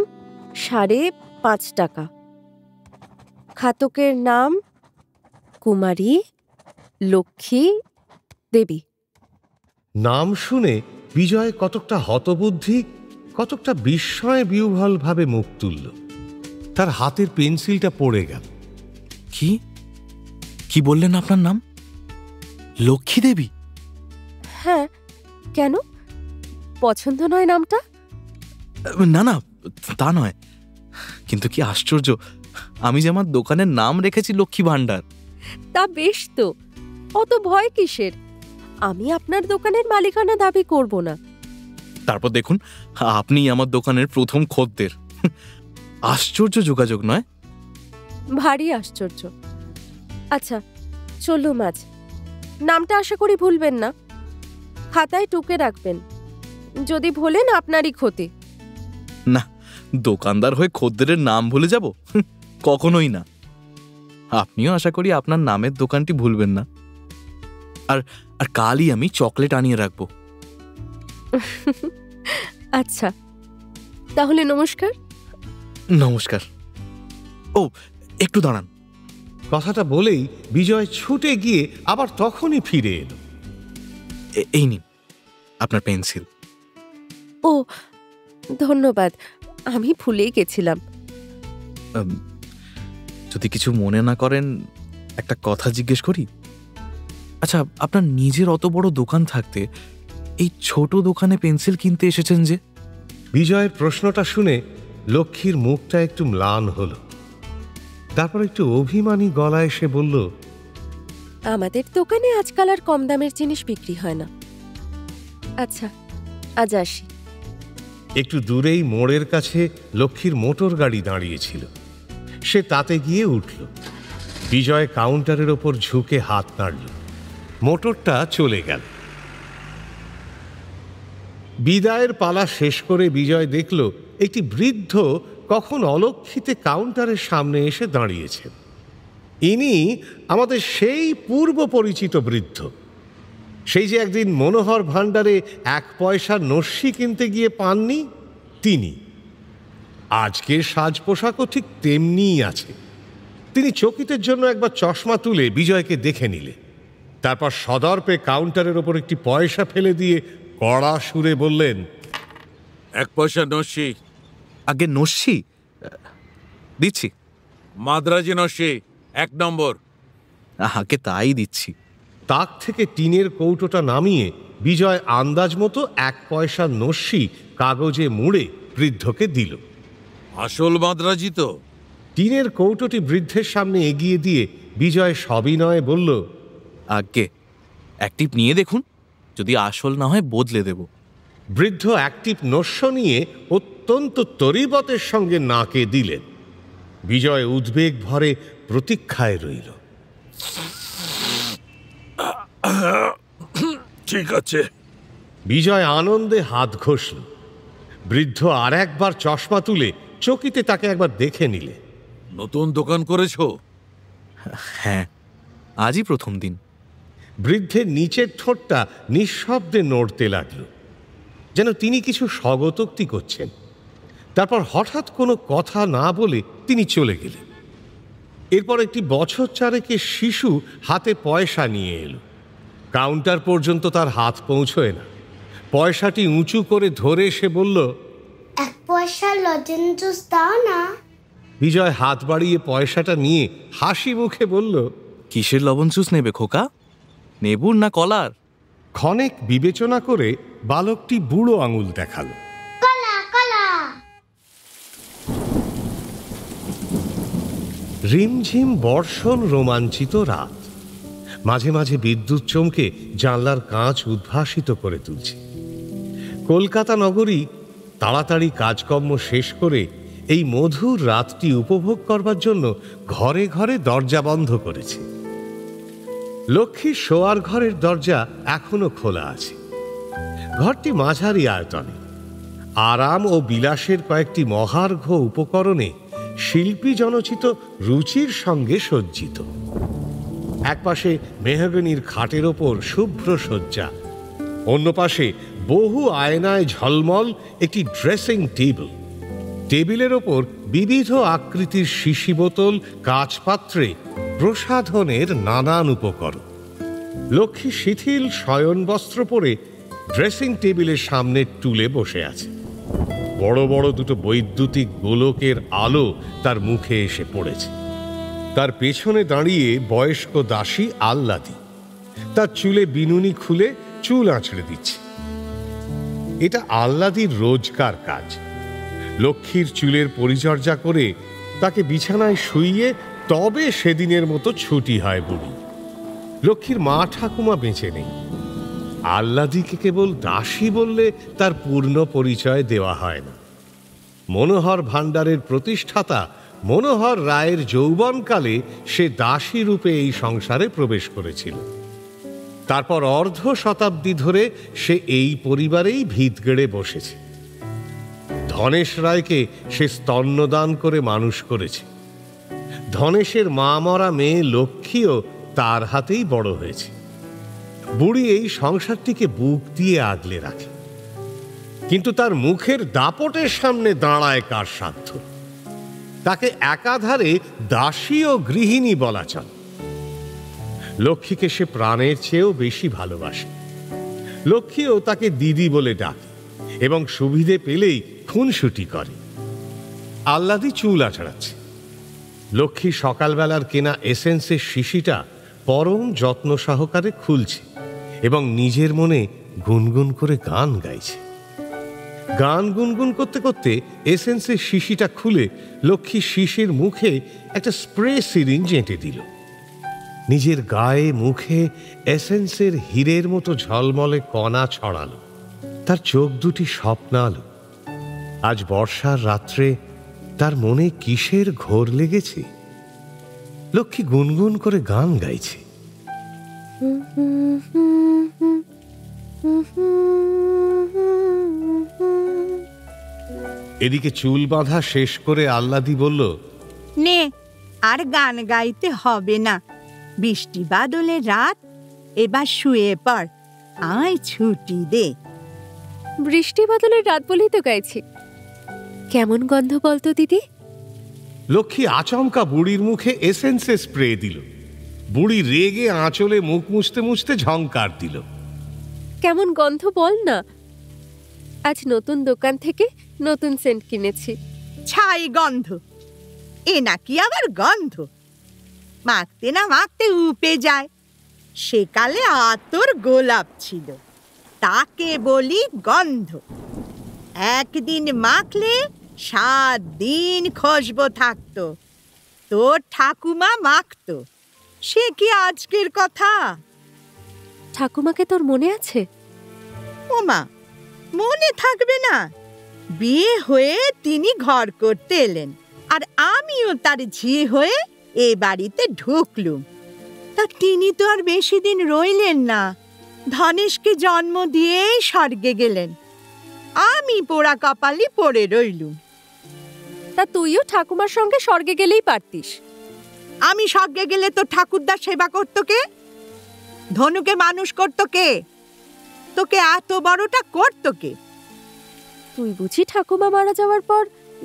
5.5 টাকা, খাতকের নাম কুমারী লক্ষ্মী দেবী। নাম শুনে বিজয় কতকটা হতবুদ্ধি, কতকটা বিস্ময়ে বিহ্বল ভাবে মুখ তুলল। তার হাতের পেন্সিলটা পড়ে গেল। কি বললেন আপনার নাম? লক্ষ্মী দেবী? হ্যাঁ, কেন পছন্দ নয় নামটা? না না, তা নয়, কিন্তু কি আশ্চর্য, আমি যে আমার দোকানের নাম রেখেছি লক্ষ্মী ভান্ডার। তা বেশ তো, অত ভয় কিসের? আমি আপনার দোকানের মালিকানা দাবি করব না। তারপর দেখুন, আপনি আমার দোকানের প্রথম খদ্দের। আশ্চর্য যোগাযোগ নয়? ভারী আশ্চর্য। আচ্ছা চলুন আজ, নামটা আশা করি ভুলবেন না, খাতায় টুকে রাখবেন, যদি ভোলেন আপনারই ক্ষতি। না, দোকানদার হয়ে খদ্দেরের নাম ভুলে যাব? কখনোই না। আপনিও আশা করি আপনার নামের দোকানটি ভুলবেন না। আর কালই আমি চকলেট আনিয়ে রাখবো। আচ্ছা তাহলে নমস্কার। নমস্কার। ও একটু দাঁড়ান। কথাটা বলেই বিজয় ছুটে গিয়ে আবার তখনই ফিরে এলো। এই নিন আপনার পেন্সিল। ও ধন্যবাদ, আমি ভুলেই গেছিলাম। যদি কিছু মনে না করেন একটা কথা জিজ্ঞেস করি? আচ্ছা, আপনার নিজের অত বড় দোকান থাকতে এই ছোট দোকানে পেন্সিল কিনতে এসেছেন যে? বিজয়ের প্রশ্নটা শুনে লক্ষ্মীর মুখটা একটু ম্লান হলো। তারপর একটু অভিমানী গলায় সে বলল, আমাদের দোকানে আজকাল আর কম দামের জিনিস বিক্রি হয় না। আচ্ছা আজ আসি। একটু দূরেই মোড়ের কাছে লক্ষ্মীর মোটর গাড়ি দাঁড়িয়েছিল। সে তাতে গিয়ে উঠল। বিজয় কাউন্টারের ওপর ঝুঁকে হাত নাড়ল। মোটরটা চলে গেল। বিদায়ের পালা শেষ করে বিজয় দেখল একটি বৃদ্ধ কখন অলক্ষিতে কাউন্টারের সামনে এসে দাঁড়িয়েছেন। ইনি আমাদের সেই পূর্ব পরিচিত বৃদ্ধ, সেই যে একদিন মনোহর ভাণ্ডারে 1 পয়সার নস্যি কিনতে গিয়ে পাননি তিনি। আজকের সাজ পোশাকও ঠিক তেমনিই আছে। তিনি চকিতের জন্য একবার চশমা তুলে বিজয়কে দেখে নিলে, তারপর সদর্পে কাউন্টারের ওপর একটি পয়সা ফেলে দিয়ে কড়া সুরে বললেন, 1 পয়সা নস্যি। আগে নস্যি দিচ্ছি। মাদ্রাজি নস্যি 1 নম্বর। আগে তাই দিচ্ছি। তাক থেকে টিনের কৌটোটা নামিয়ে বিজয় আন্দাজ মতো 1 পয়সার নস্যি কাগজে মুড়ে বৃদ্ধকে দিল। আসল মাদ্রাজি তো? টিনের কৌটোটি বৃদ্ধের সামনে এগিয়ে দিয়ে বিজয় সবিনয়ে বলল, আগে অ্যাক্টিভ নিয়ে দেখুন, যদি আসল না হয় বদলে দেব। বৃদ্ধ অ্যাক্টিভ নস্য নিয়ে অত্যন্ত তরিবতের সঙ্গে নাকে দিলেন। বিজয় উদ্বেগ ভরে প্রতীক্ষায় রইল। ঠিক আছে। বিজয় আনন্দে হাত ঘষল। বৃদ্ধ আর একবার চশমা তুলে চকিতে তাকে একবার দেখে নিলে। নতুন দোকান করেছো? হ্যাঁ, আজই প্রথম দিন। বৃদ্ধের নিচের ঠোঁটটা নিঃশব্দে নড়তে লাগল, যেন তিনি কিছু স্বগতোক্তি করছেন। তারপর হঠাৎ কোনো কথা না বলে তিনি চলে গেলেন। এরপর একটি বছর চারেকের শিশু হাতে পয়সা নিয়ে এলো। কাউন্টার পর্যন্ত তার হাত পৌঁছয় না। পয়সাটি উঁচু করে ধরে সে বলল, 1 পয়সা লজেন্স জুস দাও না। বিজয় হাত বাড়িয়ে পয়সাটা নিয়ে হাসি মুখে বলল, কিসের লবণ জুস নেবে খোকা? নেবুর না কলার? ক্ষণেক বিবেচনা করে বালকটি বুড়ো আঙুল দেখাল। কলা কলা। রিমঝিম বর্ষণ রোমাঞ্চিত রাত। মাঝে মাঝে বিদ্যুৎ চমকে জানলার কাঁচ উদ্ভাসিত করে তুলছে। কলকাতা নগরী তাড়াতাড়ি কাজকর্ম শেষ করে এই মধুর রাতটি উপভোগ করবার জন্য ঘরে ঘরে দরজা বন্ধ করেছে। লক্ষ্মীর শোয়ার ঘরের দরজা এখনো খোলা আছে। ঘরটি মাঝারি আয়তনে, আরাম ও বিলাসের কয়েকটি মহার্ঘ উপকরণে শিল্পী জনচিত রুচির সঙ্গে সজ্জিত। একপাশে মেহগনির খাটের ওপর শুভ্র শয্যা, অন্য পাশে বহু আয়নায় ঝলমল একটি ড্রেসিং টেবিল। টেবিলের ওপর বিবিধ আকৃতির শিশি বোতল, কাচপাত্রে প্রসাধনের নানান উপকরণ। লক্ষ্মী শিথিল শয়ন বস্ত্র পরে ড্রেসিং টেবিলের সামনে টুলে বসে আছে। বড় বড় দুটো বৈদ্যুতিক গোলকের আলো তার মুখে এসে পড়েছে। তার পেছনে দাঁড়িয়ে বয়স্ক দাসী আহ্লাদি তার চুলে বিনুনি খুলে চুল আঁচড়ে দিচ্ছে। এটা আহ্লাদির রোজকার কাজ। লক্ষ্মীর চুলের পরিচর্যা করে তাকে বিছানায় শুইয়ে তবে সেদিনের মতো ছুটি হয় বুড়ি। লক্ষ্মীর মা ঠাকুমা বেঁচে নেই। আহ্লাদিকে কেবল দাসী বললে তার পূর্ণ পরিচয় দেওয়া হয় না। মনোহর ভাণ্ডারের প্রতিষ্ঠাতা মনোহর রায়ের যৌবনকালে সে দাসী রূপে এই সংসারে প্রবেশ করেছিল। তারপর অর্ধ শতাব্দী ধরে সে এই পরিবারেই ভিত গেড়ে বসেছে। ধনেশ রায়কে সে স্তন্যদান করে মানুষ করেছে। ধনেশের মা মরা মেয়ে লক্ষ্মীও তার হাতেই বড় হয়েছে। বুড়ি এই সংসারটিকে বুক দিয়ে আগলে রাখে, কিন্তু তার মুখের দাপটের সামনে দাঁড়ায় কার সাধ্য? তাকে একাধারে দাসী ও গৃহিণী বলা চলে। লক্ষ্মীকে সে প্রাণের চেয়েও বেশি ভালোবাসে। লক্ষ্মীও তাকে দিদি বলে ডাকে এবং সুবিধে পেলেই খুনসুটি করে। আহ্লাদি চুল আঁচড়াচ্ছে। লক্ষ্মী সকালবেলার কেনা এসেন্সের শিশিটা পরম যত্ন সহকারে খুলছে এবং নিজের মনে গুনগুন করে গান গাইছে। গান গুনগুন করতে করতে এসেন্সের শিশিটা খুলে লক্ষ্মী শিশির মুখে একটা স্প্রে সিরিঞ্জ এঁটে দিল। নিজের গায়ে মুখে এসেন্সের হীরের মতো ঝলমলে কণা ছড়ালো। তার চোখ দুটি স্বপ্নালো। আজ বর্ষার রাত্রে তার মনে কিসের ঘোর লেগেছে? লক্ষ্মী গুনগুন করে গান গাইছে। এদিকে চুল বাঁধা শেষ করে আহ্লাদি বলল, নে, আর গান গাইতে হবে না। বৃষ্টি বাদলের রাত, এবার শুয়ে পড়, আয় ছুটি দে। বৃষ্টি বাদলের রাত বলেই তো গাইছি। কেমন গন্ধ বলতো দিদি? লক্ষ্মী আচমকা বুড়ির মুখে এসেন্সে স্প্রে দিল। বুড়ি রেগে আঁচলে মুখ মুছতে মুছতে ঝংকার দিল। কেমন গন্ধ বল না। আজ নতুন দোকান থেকে নতুন সেন্ট কিনেছি। ছাই গন্ধ, এ নাকি আবার গন্ধ? মাখতে না মাখতে উপে যায়। সেকালে আতর গোলাপ ছিল, তাকে বলি গন্ধ। একদিন মাখলে 7 দিন খুশবু থাকতো। তোর ঠাকুমা মাখতো, সে কি আজকের কথা? ঠাকুমাকে তোর মনে আছে? ওমা, মনে থাকবে না? বিয়ে হয়ে তিনি ঘর করতে এলেন, আর আমিও তার ঝি হয়ে এ বাড়িতে ঢুকলুম। তা তিনি তো আর বেশি দিন রইলেন না। ধনেশকে জন্ম দিয়েই স্বর্গে গেলেন। আমি পোড়া কপালি পড়ে রইলুম। তা তুইও ঠাকুমার সঙ্গে স্বর্গে গেলেই পারতিস। আমি স্বর্গে গেলে তো ঠাকুরদার সেবা করতো কে? ধনুকে মানুষ করতো কে? তোকে এত বড়টা করতো কে? তুই বুঝি ঠাকুমা মারা যাওয়ার পর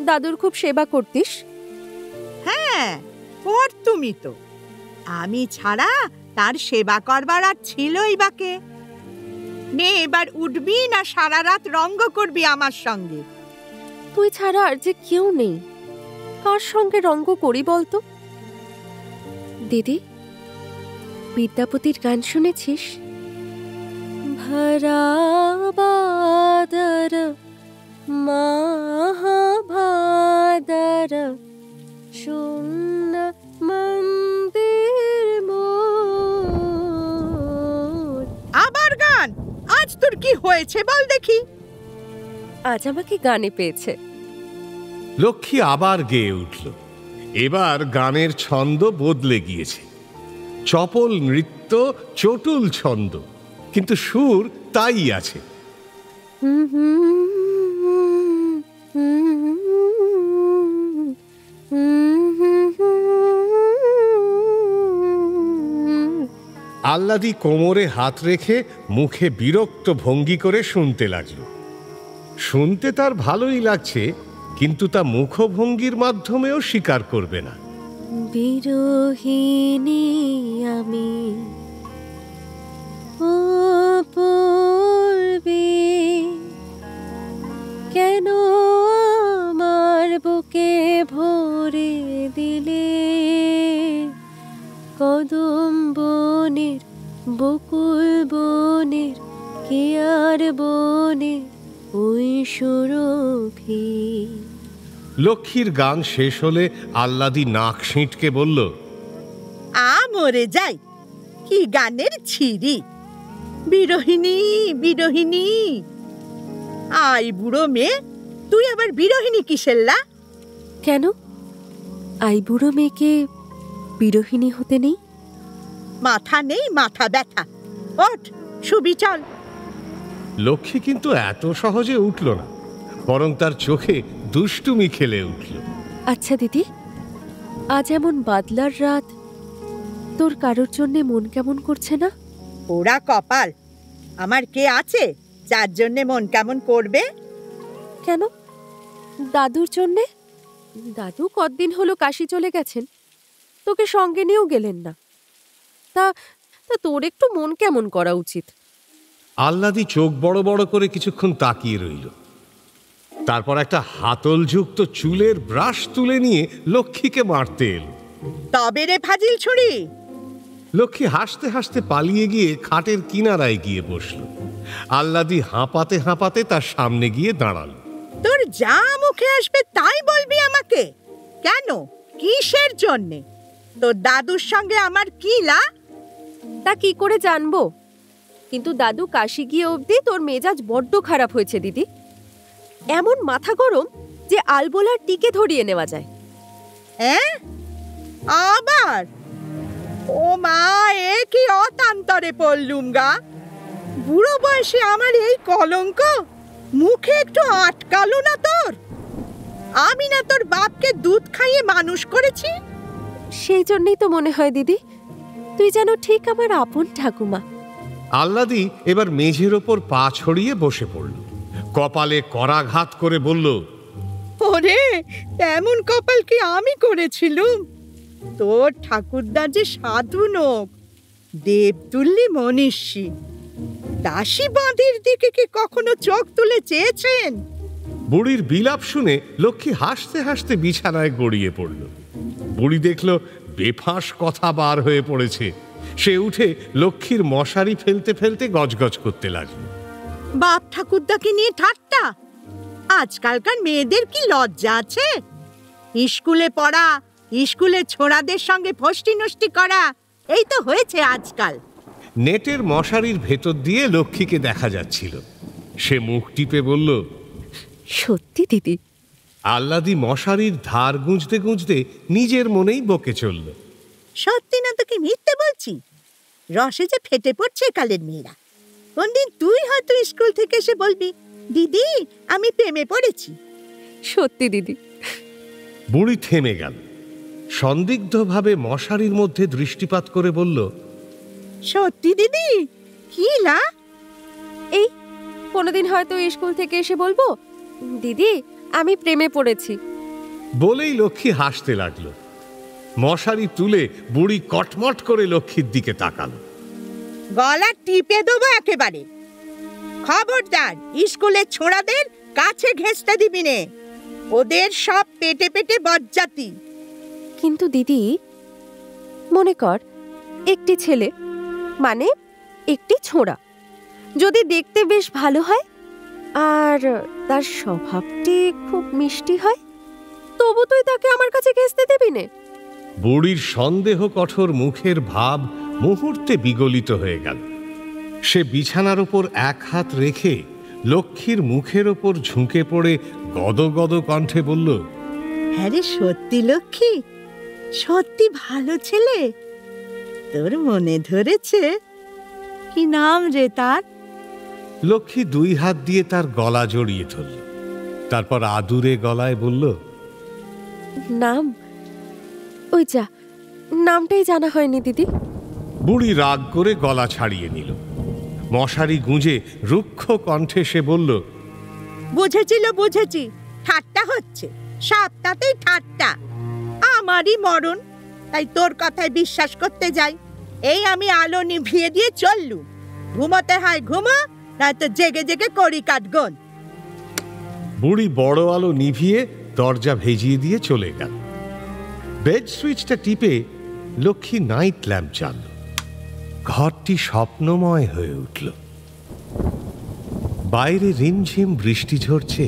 দাদুর খুব সেবা করতিস? হ্যাঁ, তুমি তো। আমি ছাড়া তার সেবা করবার আর ছিলই বা কে? নে, এবার উঠবি না সারা রাত রঙ্গ করবি আমার সঙ্গে? তুই ছাড়া আর যে কেউ নেই। কার সঙ্গে রঙ্গ করি বলতো? দিদি, বিদ্যাপতির গান শুনেছিস? धराबादर महाभादर शून्य मंदिर मोर। আবার গান? আজ তোর কি হয়েছে বল দেখি। আজ আমাকে গানে পেয়েছে। লক্ষ্মী আবার গেয়ে উঠল। এবার গানের ছন্দ বদলে গিয়েছে। চপল নৃত্য, চটুল ছন্দ, কিন্তু সুর তাই আছে। আহ্লাদি কোমরে হাত রেখে মুখে বিরক্ত ভঙ্গি করে শুনতে লাগল। শুনতে তার ভালোই লাগছে, কিন্তু তা মুখভঙ্গির মাধ্যমেও স্বীকার করবে না। বিরহিণী আমি অপূর্বে, কেন আমার বুকে ভরে দিলে কদম বনের বকুল বনের কেয়ার বনে ওই সুরভি। লক্ষ্মীর গান শেষ হলে আহ্লাদি নাক সিঁটকে বলল, মরে যাই, কি গানের ছিরি! বিরহিণী বিরহিণী। আই বুড়ো মেয়ে, তুই আবার বিরহিণী কিসের লা? কেন আই বুড়ো মেয়েকে বিরহিণী হতে নেই? মাথা নেই, মাথা ব্যথা। ওঠ, শুবি চল। লক্ষ্মী কিন্তু এত সহজে উঠল না, বরং তার চোখে দুষ্টুমি খেলে উঠল। আচ্ছা দিদি, আজ এমন বাদলার রাত, তোর কারোর জন্য মন কেমন করছে না? ওরা কপাল, আমার কে আছে যার জন্য মন কেমন করবে? কেন, দাদুর জন্যে? দাদু কতদিন হলো কাশি চলে গেছেন, তোকে সঙ্গে নিয়েও গেলেন না। তা তোর একটু মন কেমন করা উচিত। আহ্লাদি চোখ বড় বড় করে কিছুক্ষণ তাকিয়ে রইল। তারপর একটা হাতলযুক্ত চুলের ব্রাশ তুলে নিয়ে লক্ষ্মীকে মারতে এল। তবে রে ফাজিল ছুরি! লক্ষ্মী হাসতে হাসতে পালিয়ে গিয়ে খাটের কিনারায় গিয়ে বসল। আহ্লাদি হাঁপাতে হাঁপাতে তার সামনে গিয়ে দাঁড়াল। তোর যা মুখে আসবে তাই বলবি আমাকে? কেন, কিসের জন্যে? তোর দাদুর সঙ্গে আমার কি লা? তা কি করে জানবো, কিন্তু দাদু কাশি গিয়ে অবধি তোর মেজাজ বড্ড খারাপ হয়েছে দিদি। এমন মাথা গরম যে আলবোলার টিকে ধরিয়ে নেওয়া যায়। আবার? ও মা, এ কি অতান্তরে পড়লুম গা! বুড়ো বয়সে আমার এই কলঙ্ক, মুখে একটু আটকালো না তোর? আমি না তোর বাপকে দুধ খাইয়ে মানুষ করেছি? সেই জন্যই তো মনে হয় দিদি, তুই যেন ঠিক আমার আপন ঠাকুমা। আহ্লাদি এবার মেঝের ওপর পা ছড়িয়ে বসে পড়ল। কপালে করাঘাত করে বলল, ওরে, এমন কপাল কি আমি করেছিলুম? তোর ঠাকুরদা যে সাধু নোক, দেবতুল্যি মনীষী। দাসী বাঁধির দিকে কি কখনো চোখ তুলে চেয়েছেন? বুড়ির বিলাপ শুনে লক্ষ্মী হাসতে হাসতে বিছানায় গড়িয়ে পড়ল। বুড়ি দেখল বেফাঁস কথা বার হয়ে পড়েছে। সে উঠে লক্ষ্মীর মশারি ফেলতে ফেলতে গজগজ করতে লাগল। বাপ ঠাকুরদাকে নিয়ে ঠাট্টা! আজকালকার মেয়েদের কি লজ্জা আছে? স্কুলে পড়া, স্কুলে ছোড়াদের সঙ্গে ফষ্টি নষ্টি করা, এই তো হয়েছে আজকাল। নেটের মশারির ভেতর দিয়ে লক্ষ্মীকে দেখা যাচ্ছিল। সে মুখ টিপে বলল, সত্যি দিদি? আহ্লাদি মশারির ধার গুঁজতে গুঁজতে নিজের মনেই বকে চলল, সত্যি না তো কি মিথ্যে বলছি? রসে যে ফেটে পড়ছে কালের মেয়েরা। কোনদিন তুই হয়তো স্কুল থেকে এসে বলবি, দিদি আমি প্রেমে পড়েছি। সত্যি দিদি। বুড়ি থেমে গেল। সন্দিগ্ধভাবে মশারির মধ্যে দৃষ্টিপাত করে বলল, সত্যি দিদি? কি লা? এই কোনোদিন হয়তো স্কুল থেকে এসে বলবো, দিদি আমি প্রেমে পড়েছি। বলেই লক্ষ্মী হাসতে লাগলো। মশারি তুলে বুড়ি কটমট করে লক্ষ্মীর দিকে তাকালো। গলা টিপে দেবো একেবারে। খবরদার স্কুলের ছোড়াদের কাছে ঘেঁষতে দিবি নে, ওদের সব পেটে পেটে বজ্জাতি। কিন্তু দিদি, মনে কর একটি ছেলে মানে একটি ছোঁড়া যদি দেখতে বেশ ভালো হয় আর তার স্বভাবটি খুব মিষ্টি হয়, তবু তুই তাকে আমার কাছে ঘেঁষতে দিবি নে? বুড়ির সন্দেহ কঠোর মুখের ভাব মুহূর্তে বিগলিত হয়ে গেল। সে বিছানার ওপর এক হাত রেখে লক্ষ্মীর মুখের ওপর ঝুঁকে পড়ে গদগদ কণ্ঠে বলল, হ্যাঁ রে সত্যি লক্ষ্মী, সত্যি ভালো ছেলে, তোর মনে ধরেছে। কি নাম রে তার? লক্ষ্মী দুই হাত দিয়ে তার গলা জড়িয়ে ধরল, তারপর আদুরে গলায় বলল, নাম? ওই যা, নামটাই জানা হয়নি দিদি। বুড়ি রাগ করে গলা ছাড়িয়ে নিল। মশারি গুঁজে রুক্ষ কণ্ঠে সে বলল, বুঝেছি, ঠাট্টা হচ্ছে, সবটাতেই ঠাট্টা। আমারই মরণ, তাই তোর কথায় বিশ্বাস করতে যাই। এই আমি আলো নিভিয়ে দিয়ে চললুম। ঘুমোতে হয় ঘুমো, নয়তো জেগে জেগে কড়ি কাটগন। বুড়ি বড় আলো নিভিয়ে দরজা ভেজিয়ে দিয়ে চলে গেল। বেড সুইচটা টিপে লক্ষ্মী নাইট ল্যাম্প জ্বালল। ঘরটি স্বপ্নময় হয়ে উঠল। বাইরে রিমঝিম বৃষ্টি ঝরছে,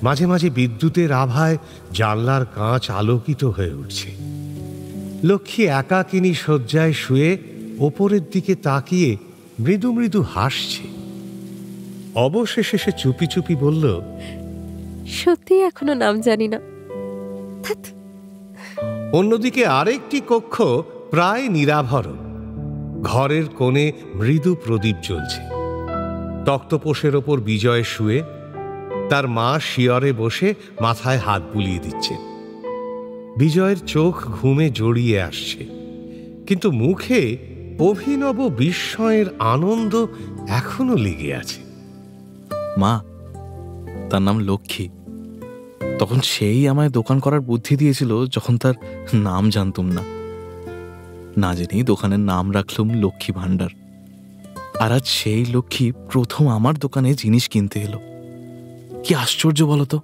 মাঝে মাঝে বিদ্যুতের আভায় জানলার কাঁচ আলোকিত হয়ে উঠছে। লক্ষ্মী একাকিনী শয্যায় শুয়ে ওপরের দিকে তাকিয়ে মৃদু মৃদু হাসছে। অবশেষে সে চুপি চুপি বলল, সত্যি এখনো নাম জানি না। অন্যদিকে আরেকটি কক্ষ প্রায় নিরাভরণ। ঘরের কোণে মৃদু প্রদীপ জ্বলছে। তক্তপোষের ওপর বিজয় শুয়ে, তার মা শিয়রে বসে মাথায় হাত বুলিয়ে দিচ্ছেন। বিজয়ের চোখ ঘুমে জড়িয়ে আসছে, কিন্তু মুখে অভিনব বিস্ময়ের আনন্দ এখনো লেগে আছে। মা, তার নাম লক্ষ্মী। তখন সেই আমায় দোকান করার বুদ্ধি দিয়েছিল যখন তার নাম জানতুম না। না জেনেই দোকানের নাম রাখলুম লক্ষ্মী ভাণ্ডার। আর আজ সেই লক্ষ্মী প্রথম আমার দোকানে জিনিস কিনতে এলো। কি আশ্চর্য বলতো?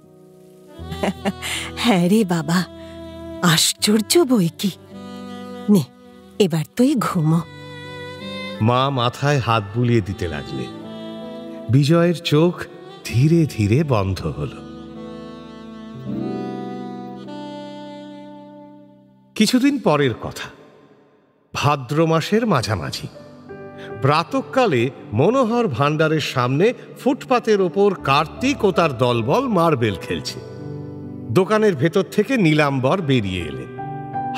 হ্যাঁ রে বাবা, আশ্চর্য বই কি। নে, এবার তুই ঘুমো। মা মাথায় হাত বুলিয়ে দিতে লাগলে। বিজয়ের চোখ ধীরে ধীরে বন্ধ হলো। কিছুদিন পরের কথা, ভাদ্র মাসের মাঝামাঝি। প্রাতঃকালে মনোহর ভাণ্ডারের সামনে ফুটপাতের ওপর কার্তিক ও তার দলবল মার্বেল খেলছে। দোকানের ভেতর থেকে নীলাম্বর বেরিয়ে এলেন।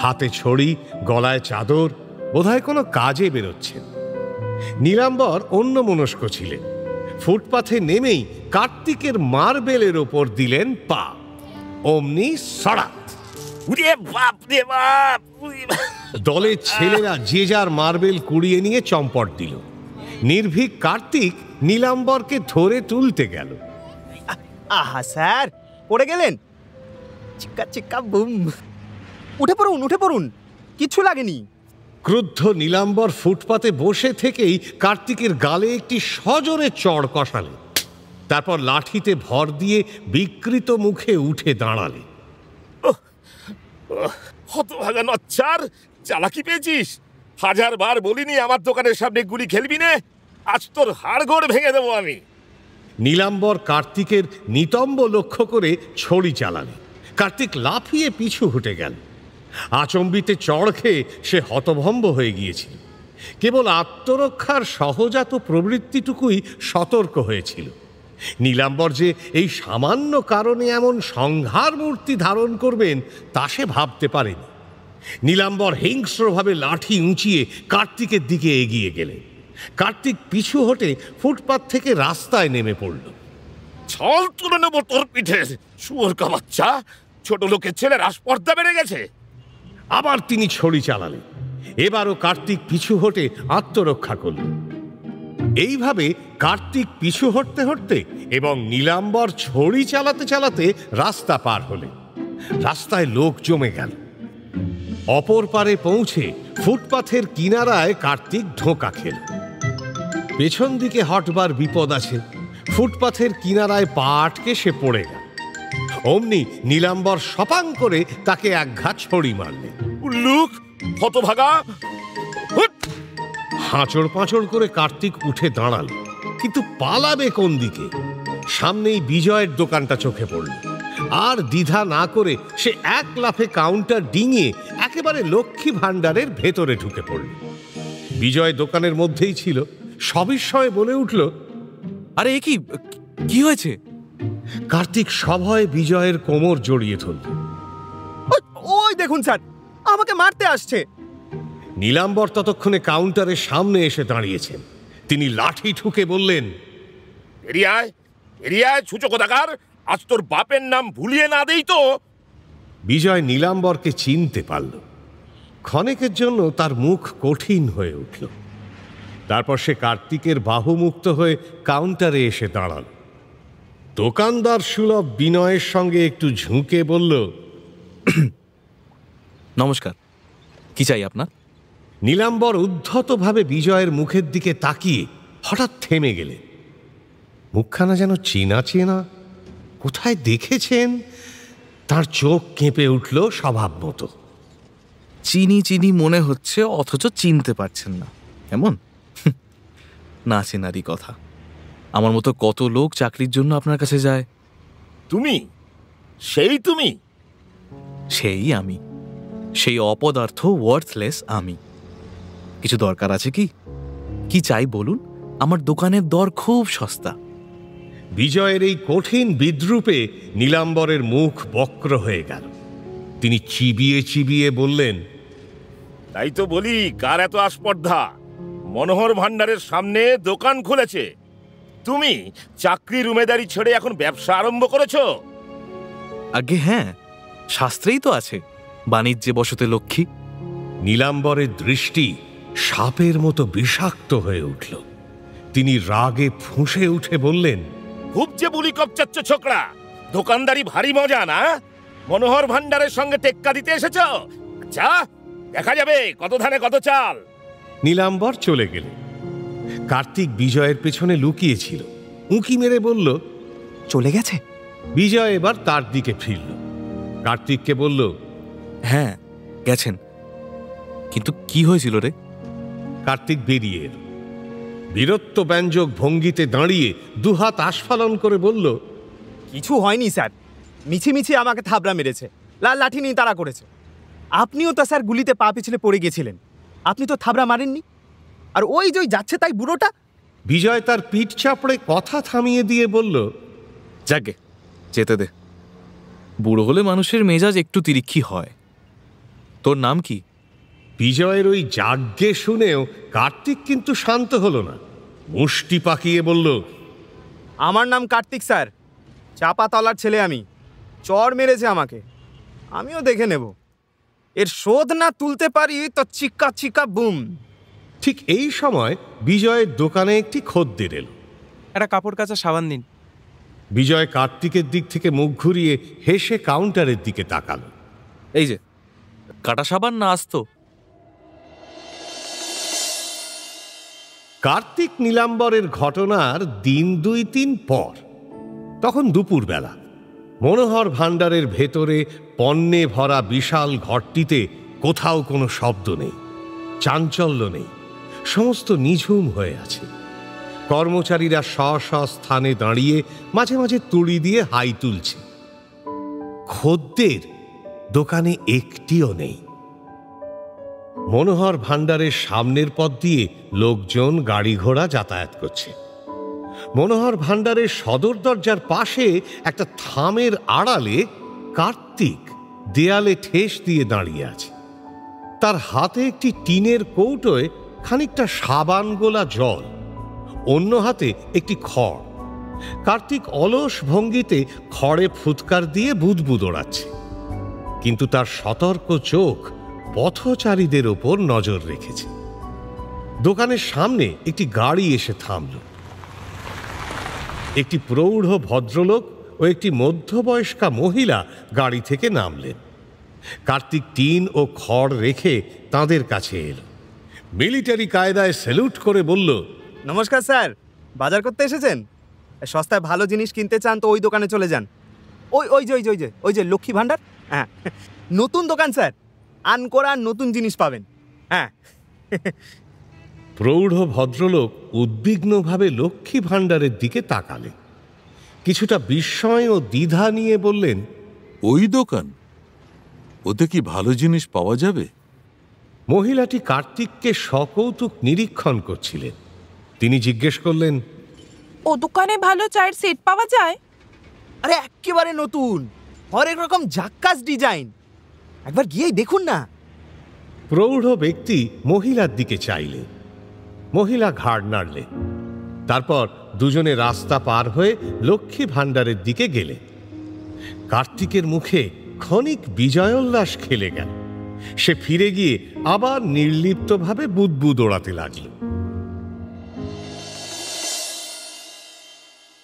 হাতে ছড়ি, গলায় চাদর, বোধহয় কোনো কাজে বেরোচ্ছেন। নীলাম্বর অন্যমনস্ক ছিলেন। ফুটপাথে নেমেই কার্তিকের মার্বেলের ওপর দিলেন পা। অমনি সড়াৎ! দলের ছেলেরা যে যার মার্বেল কুড়িয়ে নিয়ে চম্পট দিল। নির্ভীক কার্তিক নীলাম্বরকে ধরে তুলতে গেল। আহা স্যার, পড়ে গেলেন? চিক্কা চিক্কা বুম! উঠে পড়ুন, কিছু লাগেনি। ক্রুদ্ধ নীলাম্বর ফুটপাতে বসে থেকেই কার্তিকের গালে একটি সজোরে চড় কষালে। তারপর লাঠিতে ভর দিয়ে বিকৃত মুখে উঠে দাঁড়ালে। হতভাগা নচ্ছার, চালাকি পেয়েছিস? 1000 বার বলিনি আমার দোকানের সামনে গুলি খেলবি না। আজ তোর হাড়গোড় ভেঙে দেবো আমি। নীলাম্বর কার্তিকের নিতম্ব লক্ষ্য করে ছড়ি চালালে। কার্তিক লাফিয়ে পিছু হটে গেল। আচম্বিতে চড় খেয়ে সে হতভম্ব হয়ে গিয়েছিল। কেবল আত্মরক্ষার সহজাত প্রবৃত্তিটুকুই সতর্ক হয়েছিল। নীলাম্বর যে এই সামান্য কারণে এমন সংহার মূর্তি ধারণ করবেন তা সে ভাবতে পারেনি। নীলাম্বর হিংস্রভাবে লাঠি উঁচিয়ে কার্তিকের দিকে এগিয়ে গেলেন। কার্তিক পিছু হটে ফুটপাত থেকে রাস্তায় নেমে পড়ল। ছল তুলে নেব তোর পিঠের, শুয়োর কা বাচ্চা! ছোট লোকের ছেলের আসপর্দা বেড়ে গেছে। আবার তিনি ছড়ি চালালেন। এবারও কার্তিক পিছু হটে আত্মরক্ষা করল। এইভাবে কার্তিক পিছু হটতে হটতে এবং নীলাম্বর ছড়ি চালাতে চালাতে রাস্তা পার হলেন। রাস্তায় লোক জমে গেল। অপর পারে পৌঁছে ফুটপাথের কিনারায় কার্তিক ঢোকা খেল। পেছন দিকে হটবার বিপদ আছে। ফুটপাথের কিনারায় পা আটকে সে পড়ে গেল। অমনি নীলাম্বর সপাং করে তাকে একঘাত ছড়ি মারলেন। উল্লুক, হতভাগা! হাঁচড় পাঁচড় করে কার্তিক উঠে দাঁড়াল। কিন্তু পালাবে কোন দিকে? সামনেই বিজয়ের দোকানটা চোখে পড়ল। আর দ্বিধা না করে সে এক লাফে কাউন্টার ডিঙিয়ে একেবারে লক্ষ্মী ভাণ্ডারের ভেতরে ঢুকে পড়ল। বিজয় দোকানের মধ্যেই ছিল, সবিস্ময়ে বলে উঠল, আরে এ কি হয়েছে? কার্তিক সভয়ে বিজয়ের কোমর জড়িয়ে ধরল। ওই দেখুন স্যার, আমাকে মারতে আসছে। নীলাম্বর ততক্ষণে কাউন্টারের সামনে এসে দাঁড়িয়েছেন। তিনি লাঠি ঠুকে বললেন, এরিয়ায় ছুচো কোথাকার, আজ তোর বাপের নাম ভুলিয়ে না দেই তো। বিজয় নীলাম্বরকে চিনতে পারল। ক্ষণেকের জন্য তার মুখ কঠিন হয়ে উঠল। তারপর সে কার্তিকের বাহুমুক্ত হয়ে কাউন্টারে এসে দাঁড়াল। দোকানদার সুলভ বিনয়ের সঙ্গে একটু ঝুঁকে বলল, নমস্কার, কি চাই আপনার? নীলাম্বর উদ্ধতভাবে বিজয়ের মুখের দিকে তাকিয়ে হঠাৎ থেমে গেলেন। মুখখানা যেন চেনা চেনা, কোথায় দেখেছেন? তার চোখ কেঁপে উঠল স্বভাব মতো। চিনি চিনি মনে হচ্ছে, অথচ চিনতে পারছেন না, এমন? না চেনারই কথা। আমার মতো কত লোক চাকরির জন্য আপনার কাছে যায়। তুমি? সেই আমি, সেই অপদার্থ, ওয়ার্থলেস আমি। কিছু দরকার আছে কি চাই বলুন? আমার দোকানের দর খুব সস্তা। বিজয়ের এই কঠিন বিদ্রূপে নীলাম্বরের মুখ বক্র হয়ে গেল। তিনি চিবিয়ে চিবিয়ে বললেন, তাই তো বলি, কার এত আস্পর্ধা? মনোহর ভান্ডারের সামনে দোকান খুলেছে, তুমি চাকরির উমেদারি ছেড়ে এখন ব্যবসা আরম্ভ করেছো? আগে হ্যাঁ, শাস্ত্রেই তো আছে, বাণিজ্যে বসতে লক্ষ্মী। নীলাম্বরের দৃষ্টি সাপের মতো বিষাক্ত হয়ে উঠল। তিনি রাগে ফুঁসে উঠে বললেন, খুব যে বুলি কপচাচ্ছ ছোকরা, দোকানদারি ভারী মজা না? মনোহর ভান্ডারের সঙ্গে টেক্কা দিতে এসেছ? আচ্ছা, দেখা যাবে কত ধানে কত চাল। নীলাম্বর চলে গেলেন। কার্তিক বিজয়ের পেছনে লুকিয়েছিল, উঁকি মেরে বলল, চলে গেছে? বিজয় এবার তার দিকে ফিরল। কার্তিককে বলল, হ্যাঁ গেছেন, কিন্তু কি হয়েছিল রে? কার্তিক বেরিয়ে এল। বীরত্ব ব্যঞ্জক ভঙ্গিতে দাঁড়িয়ে দুহাত আস্ফালন করে বলল, কিছু হয়নি স্যার, মিছিমিছি আমাকে থাবড়া মেরেছে, লাল লাঠি নিয়ে তাড়া করেছে। আপনিও তো স্যার গুলিতে পা পিছলে পড়ে গেছিলেন, আপনি তো থাবড়া মারেননি। আর ওই যে যাচ্ছে তাই বুড়োটা। বিজয় তার পিঠ চাপড়ে কথা থামিয়ে দিয়ে বলল, যাকে যেতে দে, বুড়ো হলে মানুষের মেজাজ একটু তিরিক্ষি হয়। তোর নাম কি? বিজয়ের ওই যাজ্ঞে শুনেও কার্তিক কিন্তু শান্ত হলো না। মুষ্টি পাকিয়ে বলল, আমার নাম কার্তিক স্যার, চাপাতলার ছেলে আমি। চর মেরেছে আমাকে, আমিও দেখে নেব। এর শোধ না তুলতে পারি তো চিক্কা চিক্কা বুম। ঠিক এই সময় বিজয়ের দোকানে একটি খদ্দের এলো। একটা কাপড় কাচা সাবান দিন। বিজয় কার্তিকের দিক থেকে মুখ ঘুরিয়ে হেসে কাউন্টারের দিকে তাকালো। এই যে কাটা সাবান না আসতো। কার্তিক নীলাম্বরের ঘটনার দিন 2-3 পর, তখন দুপুরবেলা, মনোহর ভাণ্ডারের ভেতরে পণ্যে ভরা বিশাল ঘরটিতে কোথাও কোনো শব্দ নেই, চাঞ্চল্য নেই, সমস্ত নিঝুম হয়ে আছে। কর্মচারীরা স্ব স্থানে দাঁড়িয়ে মাঝে মাঝে তুড়ি দিয়ে হাই তুলছে। খদ্দের দোকানে একটিও নেই। মনোহর ভাণ্ডারের সামনের পথ দিয়ে লোকজন গাড়ি ঘোড়া যাতায়াত করছে। মনোহর ভাণ্ডারের সদর দরজার পাশে একটা থামের আড়ালে কার্তিক দেয়ালে ঠেস দিয়ে দাঁড়িয়ে আছে। তার হাতে একটি টিনের কৌটোয় খানিকটা সাবান গোলা জল, অন্য হাতে একটি খড়। কার্তিক অলস ভঙ্গিতে খড়ে ফুৎকার দিয়ে বুদবুদ ওড়াচ্ছে, কিন্তু তার সতর্ক চোখ পথচারীদের ওপর নজর রেখেছে। দোকানের সামনে একটি গাড়ি এসে থামল। একটি প্রৌঢ় ভদ্রলোক ও একটি মধ্যবয়স্কা মহিলা গাড়ি থেকে নামলেন। কার্তিক টিন ও খড় রেখে তাদের কাছে এলো। মিলিটারি কায়দায় স্যালুট করে বলল, নমস্কার স্যার, বাজার করতে এসেছেন? সস্তায় ভালো জিনিস কিনতে চান তো ওই দোকানে চলে যান। ওই যে লক্ষ্মী ভাণ্ডার। হ্যাঁ, নতুন দোকান স্যার, আনকোরা নতুন জিনিস পাবেন। হ্যাঁ। প্রৌঢ় ভদ্রলোক উদ্বিগ্নভাবে লক্ষ্মী ভাণ্ডারের দিকে তাকালেন। কিছুটা বিস্ময় ও দ্বিধা নিয়ে বললেন, ওই দোকান? ওতে কি ভালো জিনিস পাওয়া যাবে? মহিলাটি কার্তিককে সকৌতুক নিরীক্ষণ করছিলেন। তিনি জিজ্ঞেস করলেন, ও দোকানে ভালো চায়ের সেট পাওয়া যায়? আরে একেবারে নতুন, হরেক রকম ঝাক্কাস ডিজাইন, একবার গিয়েই দেখুন না। প্রৌঢ় ব্যক্তি মহিলার দিকে চাইলেন। মহিলা ঘাড় নাড়লেন। তারপর দুজনে রাস্তা পার হয়ে লক্ষ্মী ভাণ্ডারের দিকে গেলেন। কার্তিকের মুখে ক্ষণিক বিজয়োল্লাস খেলে গেল। সে ফিরে গিয়ে আবার নির্লিপ্তভাবে বুদবুদ ওড়াতে লাগল।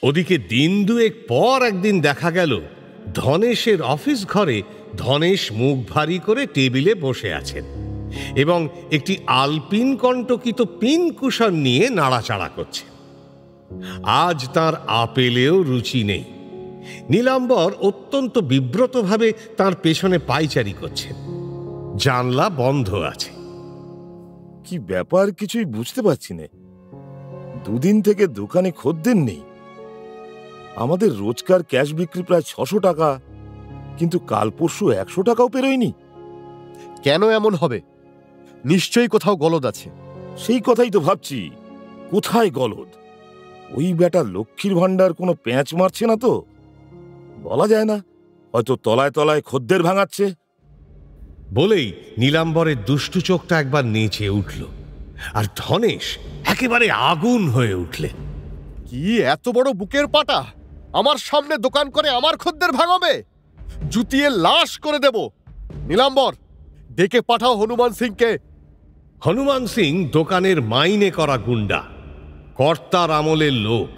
ওদিকে দিন দুয়েক পর একদিন দেখা গেল ধনেশের অফিস ঘরে ধনেশ মুখ ভারী করে টেবিলে বসে আছেন এবং একটি আলপিন কণ্টকিত পিন কুশন নিয়ে নাড়াচাড়া করছে। আজ তার আপেলেও রুচি নেই। নীলাম্বর অত্যন্ত বিব্রতভাবে তার পেছনে পায়চারি করছেন। জানলা বন্ধ আছে। কি ব্যাপার কিছুই বুঝতে পারছি না। দুদিন থেকে দোকানে খদ্দের নেই। আমাদের রোজকার ক্যাশ বিক্রি প্রায় 600 টাকা, কিন্তু কাল পরশু 100 টাকাও পেরোয়নি। কেন এমন হবে? নিশ্চয়ই কোথাও গলদ আছে। সেই কথাই তো ভাবছি, কোথায় গলদ? ওই বেটা লক্ষ্মীর ভাণ্ডার কোনো প্যাঁচ মারছে না তো? বলা যায় না, হয়তো তলায় তলায় খদ্দের ভাঙাচ্ছে। বলেই নীলাম্বরের দুষ্টু চোখটা একবার নেচে উঠল, আর ধনেশ একেবারে আগুন হয়ে উঠলেন। কি এত বড় বুকের পাটা! আমার সামনে দোকান করে আমার খদ্দের ভাঙবে? জুতিয়ে লাশ করে দেব। নীলাম্বর, ডেকে পাঠাও হনুমান সিংকে। হনুমান সিং দোকানের মাইনে করা গুন্ডা, কর্তার আমলের লোক।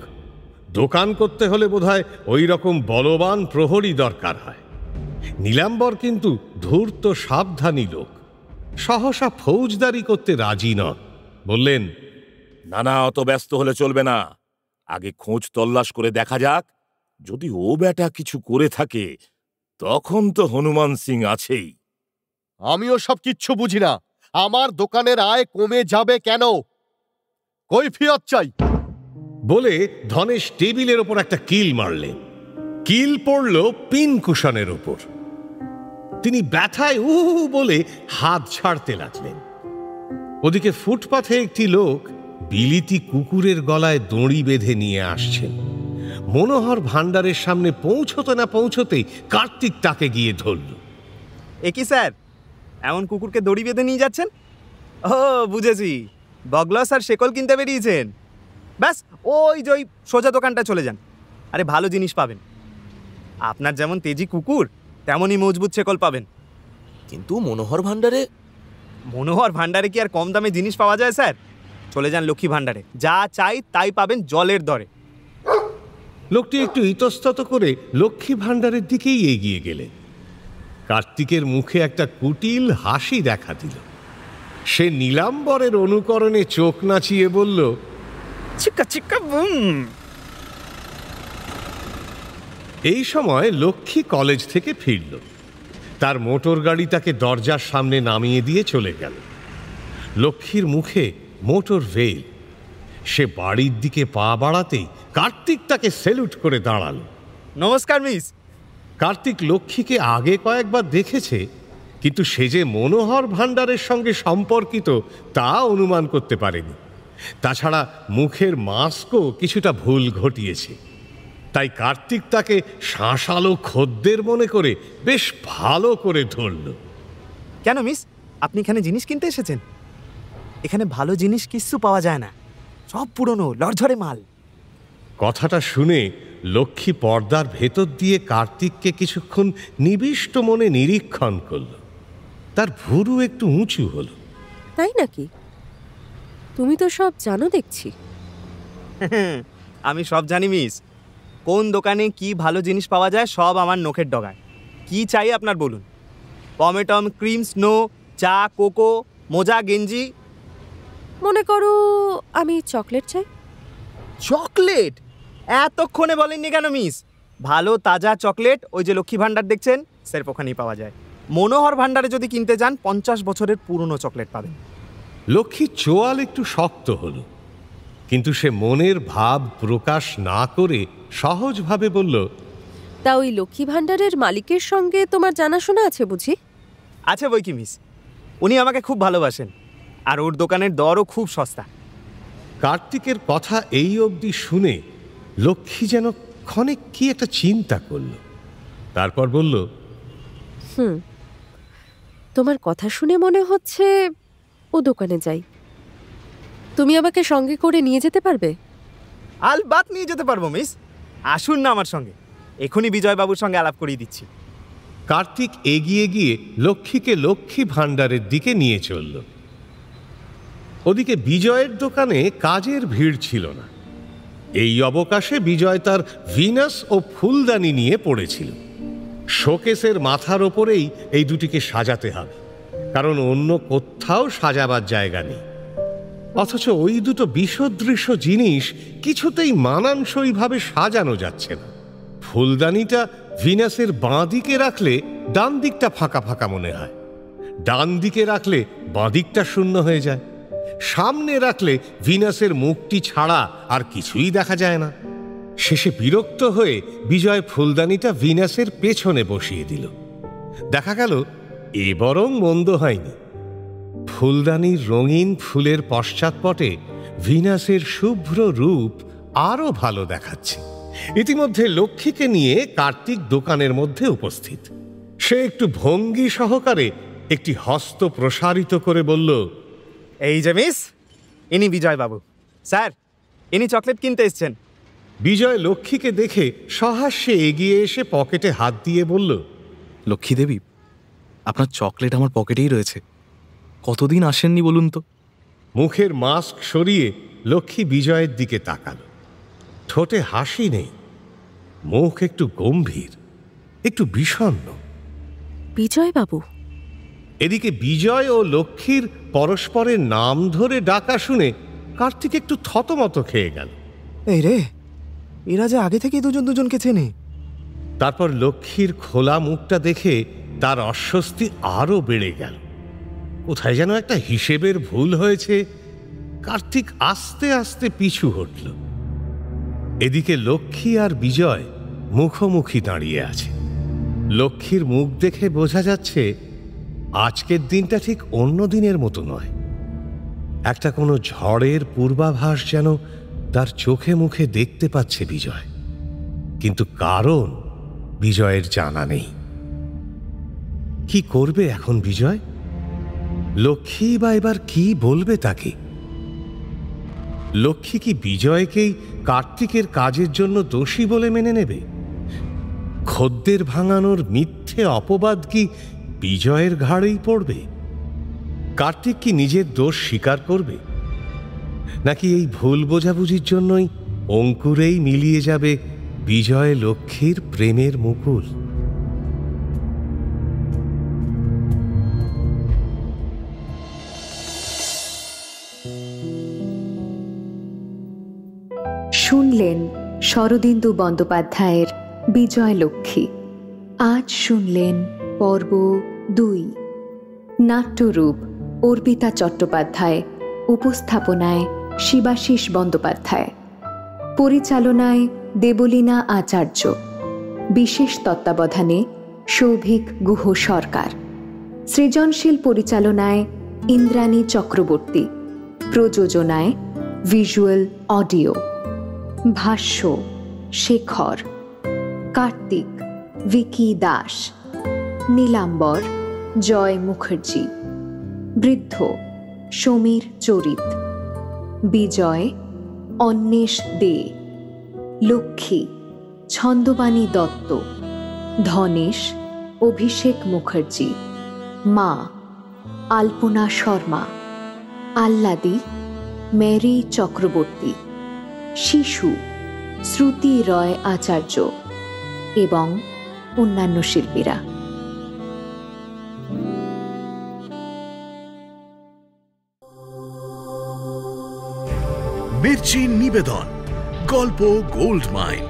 দোকান করতে হলে বোধহয় ওই রকম বলবান প্রহরী দরকার হয়। নীলাম্বর কিন্তু ধূর্ত সাবধানী লোক, সহসা ফৌজদারি করতে রাজি নন। বললেন, না না, অত ব্যস্ত হলে চলবে না। আগে খোঁজ তল্লাশ করে দেখা যাক। যদি ও বেটা কিছু করে থাকে তখন তো হনুমান সিং আছেই। আমিও সব কিচ্ছু বুঝি না। আমার দোকানের আয় কমে যাবে কেন? কৈফিয়ত চাই। বলে ধনেশ টেবিলের ওপর একটা কিল মারলেন। কিল পড়ল পিন কুশনের ওপর। তিনি ব্যথায় উহু বলে হাত ছাড়তে লাগলেন। ওদিকে ফুটপাথে একটি লোক বিলিতি কুকুরের গলায় দড়ি বেঁধে নিয়ে আসছেন। মনোহর ভাণ্ডারের সামনে পৌঁছতে না পৌঁছতেই কার্তিক তাকে গিয়ে ধরল। একই স্যার, এমন কুকুরকে দড়ি বেঁধে নিয়ে যাচ্ছেন? ও বুঝেছি, বগলস আর শেকল কিনতে বেরিয়েছেন। ব্যাস ওই যে ওই সোজা দোকানটা চলে যান। আরে ভালো জিনিস পাবেন। আপনার যেমন তেজি কুকুর তেমনই মজবুত শেকল পাবেন। কিন্তু মনোহর ভাণ্ডারে কি আর কম দামে জিনিস পাওয়া যায় স্যার? চলে যান লক্ষ্মী ভাণ্ডারে, যা চাই তাই পাবেন জলের দরে। লোকটি একটু ইতস্তত করে লক্ষ্মী ভাণ্ডারের দিকেই এগিয়ে গেলেন। কার্তিকের মুখে একটা কুটিল হাসি দেখা দিল। সে নীলাম্বরের অনুকরণে চোখ নাচিয়ে বলল, চিক্কা চিক্কা বুম। এই সময় লক্ষ্মী কলেজ থেকে ফিরল। তার মোটর গাড়ি তাকে দরজার সামনে নামিয়ে দিয়ে চলে গেল। লক্ষ্মীর মুখে মোটর ভেল। সে বাড়ির দিকে পা বাড়াতেই কার্তিক তাকে সেলুট করে দাঁড়ালো। নমস্কার মিস। কার্তিক লক্ষ্মীকে আগে কয়েকবার দেখেছে, কিন্তু সে যে মনোহর ভাণ্ডারের সঙ্গে সম্পর্কিত তা অনুমান করতে পারেনি। তাছাড়া মুখের মাস্কও কিছুটা ভুল ঘটিয়েছে। তাই কার্তিক তাকে শাঁসালো খদ্দের মনে করে বেশ ভালো করে ধরল। কেন মিস, আপনি এখানে জিনিস কিনতে এসেছেন? এখানে ভালো জিনিস কিচ্ছু পাওয়া যায় না, সব পুরনো লড়ঝড়ে মাল। কথাটা শুনে লক্ষ্মী পর্দার ভেতর দিয়ে কার্তিককে কিছুক্ষণ নিবিষ্ট মনে নিরীক্ষণ করল। তার ভুরু একটু উঁচু হলো। তাই নাকি? তুমি তো সব জানো দেখছি। আমি সব জানি মিস। কোন দোকানে কি ভালো জিনিস পাওয়া যায় সব আমার নখের ডগায়। কি চাই আপনার বলুন? পমেটম, ক্রিম, স্নো, চা, কোকো, মোজা, গেঞ্জি। মনে করো আমি চকলেট চাই। চকলেট? এতক্ষণে বলেননি কেন মিস? ভালো তাজা চকলেট ওই যে লক্ষ্মী ভাণ্ডার দেখছেন, স্যার ওখানেই পাওয়া যায়। মনোহর ভাণ্ডারে যদি কিনতে যান 50 বছরের পুরনো চকলেট পাবেন। লক্ষ্মীর চোয়াল একটু শক্ত হলো, কিন্তু সে মনের ভাব প্রকাশ না করে সহজভাবে বলল, তা ওই লক্ষ্মী ভাণ্ডারের মালিকের সঙ্গে তোমার জানাশোনা আছে বুঝি? আছে বই কি মিস, উনি আমাকে খুব ভালোবাসেন, আর ওর দোকানের দরও খুব সস্তা। কার্তিকের কথা এই অবধি শুনে লক্ষ্মী যেন ক্ষণিক কি একটা চিন্তা করল, তারপর বলল, তোমার কথা শুনে মনে হচ্ছে ও দোকানে যাই। তুমি আমাকে সঙ্গে করে নিয়ে যেতে পারবে? আলবাত নিয়ে যেতে পারবো মিস, আসুন না আমার সঙ্গে, এখনই বিজয়বাবুর সঙ্গে আলাপ করিয়ে দিচ্ছি। কার্তিক এগিয়ে গিয়ে লক্ষ্মীকে লক্ষ্মী ভাণ্ডারের দিকে নিয়ে চলল। ওদিকে বিজয়ের দোকানে কাজের ভিড় ছিল না। এই অবকাশে বিজয় তার ভিনাস ও ফুলদানি নিয়ে পড়েছিল। শোকেসের মাথার ওপরেই এই দুটিকে সাজাতে হবে, কারণ অন্য কোথাও সাজাবার জায়গা নেই। অথচ ওই দুটো বিসদৃশ্য জিনিস কিছুতেই মানানসইভাবে সাজানো যাচ্ছে না। ফুলদানিটা ভিনাসের বাঁ দিকে রাখলে ডান দিকটা ফাঁকা ফাঁকা মনে হয়, ডান দিকে রাখলে বাঁ দিকটা শূন্য হয়ে যায়, সামনে রাখলে ভিনাসের মুখটি ছাড়া আর কিছুই দেখা যায় না। শেষে বিরক্ত হয়ে বিজয় ফুলদানিটা ভিনাসের পেছনে বসিয়ে দিল। দেখা গেল এ বরং মন্দ হয়নি। ফুলদানির রঙিন ফুলের পশ্চাৎপটে ভিনাসের শুভ্র রূপ আরও ভালো দেখাচ্ছে। ইতিমধ্যে লক্ষ্মীকে নিয়ে কার্তিক দোকানের মধ্যে উপস্থিত। সে একটু ভঙ্গি সহকারে একটি হস্ত প্রসারিত করে বলল, এই যে মিস, ইনি বিজয়বাবু। স্যার, ইনি চকলেট কিনতে এসছেন। বিজয় লক্ষ্মীকে দেখে সহাস্যে এগিয়ে এসে পকেটে হাত দিয়ে বলল, লক্ষ্মী দেবী, আপনার চকলেট আমার পকেটেই রয়েছে, কতদিন আসেননি বলুন তো। মুখের মাস্ক সরিয়ে লক্ষ্মী বিজয়ের দিকে তাকাল। ঠোঁটে হাসি নেই, মুখ একটু গম্ভীর, একটু বিষণ্ণ। বিজয়বাবু। এদিকে বিজয় ও লক্ষ্মীর পরস্পরের নাম ধরে ডাকা শুনে কার্তিক একটু থতমত খেয়ে গেল। এই রে, এরা যে আগে থেকেই দুজন দুজনকে চেনে। তারপর লক্ষ্মীর খোলা মুখটা দেখে তার অস্বস্তি আরও বেড়ে গেল। কোথায় যেন একটা হিসেবের ভুল হয়েছে। কার্তিক আস্তে আস্তে পিছু হটল। এদিকে লক্ষ্মী আর বিজয় মুখোমুখি দাঁড়িয়ে আছে। লক্ষ্মীর মুখ দেখে বোঝা যাচ্ছে আজকের দিনটা ঠিক অন্য দিনের মতো নয়। একটা কোনো ঝড়ের পূর্বাভাস যেন তার চোখে মুখে দেখতে পাচ্ছে বিজয়, কিন্তু কারণ বিজয়ের জানা নেই। কি করবে এখন বিজয়? লক্ষ্মী বা এবার কি বলবে তাকে? লক্ষ্মী কি বিজয়কেই কার্তিকের কাজের জন্য দোষী বলে মেনে নেবে? খদ্দের ভাঙানোর মিথ্যে অপবাদ কি বিজয়ের ঘাড়েই পড়বে? কার্তিক কি নিজের দোষ স্বীকার করবে, নাকি এই ভুল বোঝাবুঝির জন্যই অঙ্কুরেই মিলিয়ে যাবে বিজয় লক্ষ্মীর প্রেমের মুকুল? শুনলেন শরদিন্দু বন্দ্যোপাধ্যায়ের বিজয় লক্ষ্মী। আজ শুনলেন পর্ব 2। নাট্যরূপ অর্পিতা চট্টোপাধ্যায়, উপস্থাপনায় শিবাশিস বন্দ্যোপাধ্যায়, পরিচালনায় দেবলীনা আচার্য, বিশেষ তত্ত্বাবধানে সৌভিক গুহ সরকার, সৃজনশীল পরিচালনায় ইন্দ্রাণী চক্রবর্তী, প্রযোজনায় ভিজুয়াল অডিও, ভাষ্য শেখর, কার্তিক ভিকি দাস, নীলাম্বর জয় মুখার্জি, বৃদ্ধ সমীর চরিত, বিজয় অন্বেষ দে, লক্ষ্মী ছন্দবাণী দত্ত, ধনেশ অভিষেক মুখার্জি, মা আলপনা শর্মা, আহ্লাদি মেরি চক্রবর্তী, শিশু শ্রুতি রয় আচার্য এবং অন্যান্য শিল্পীরা। মির্চি নিবেদন গল্প গোল্ড মাইন।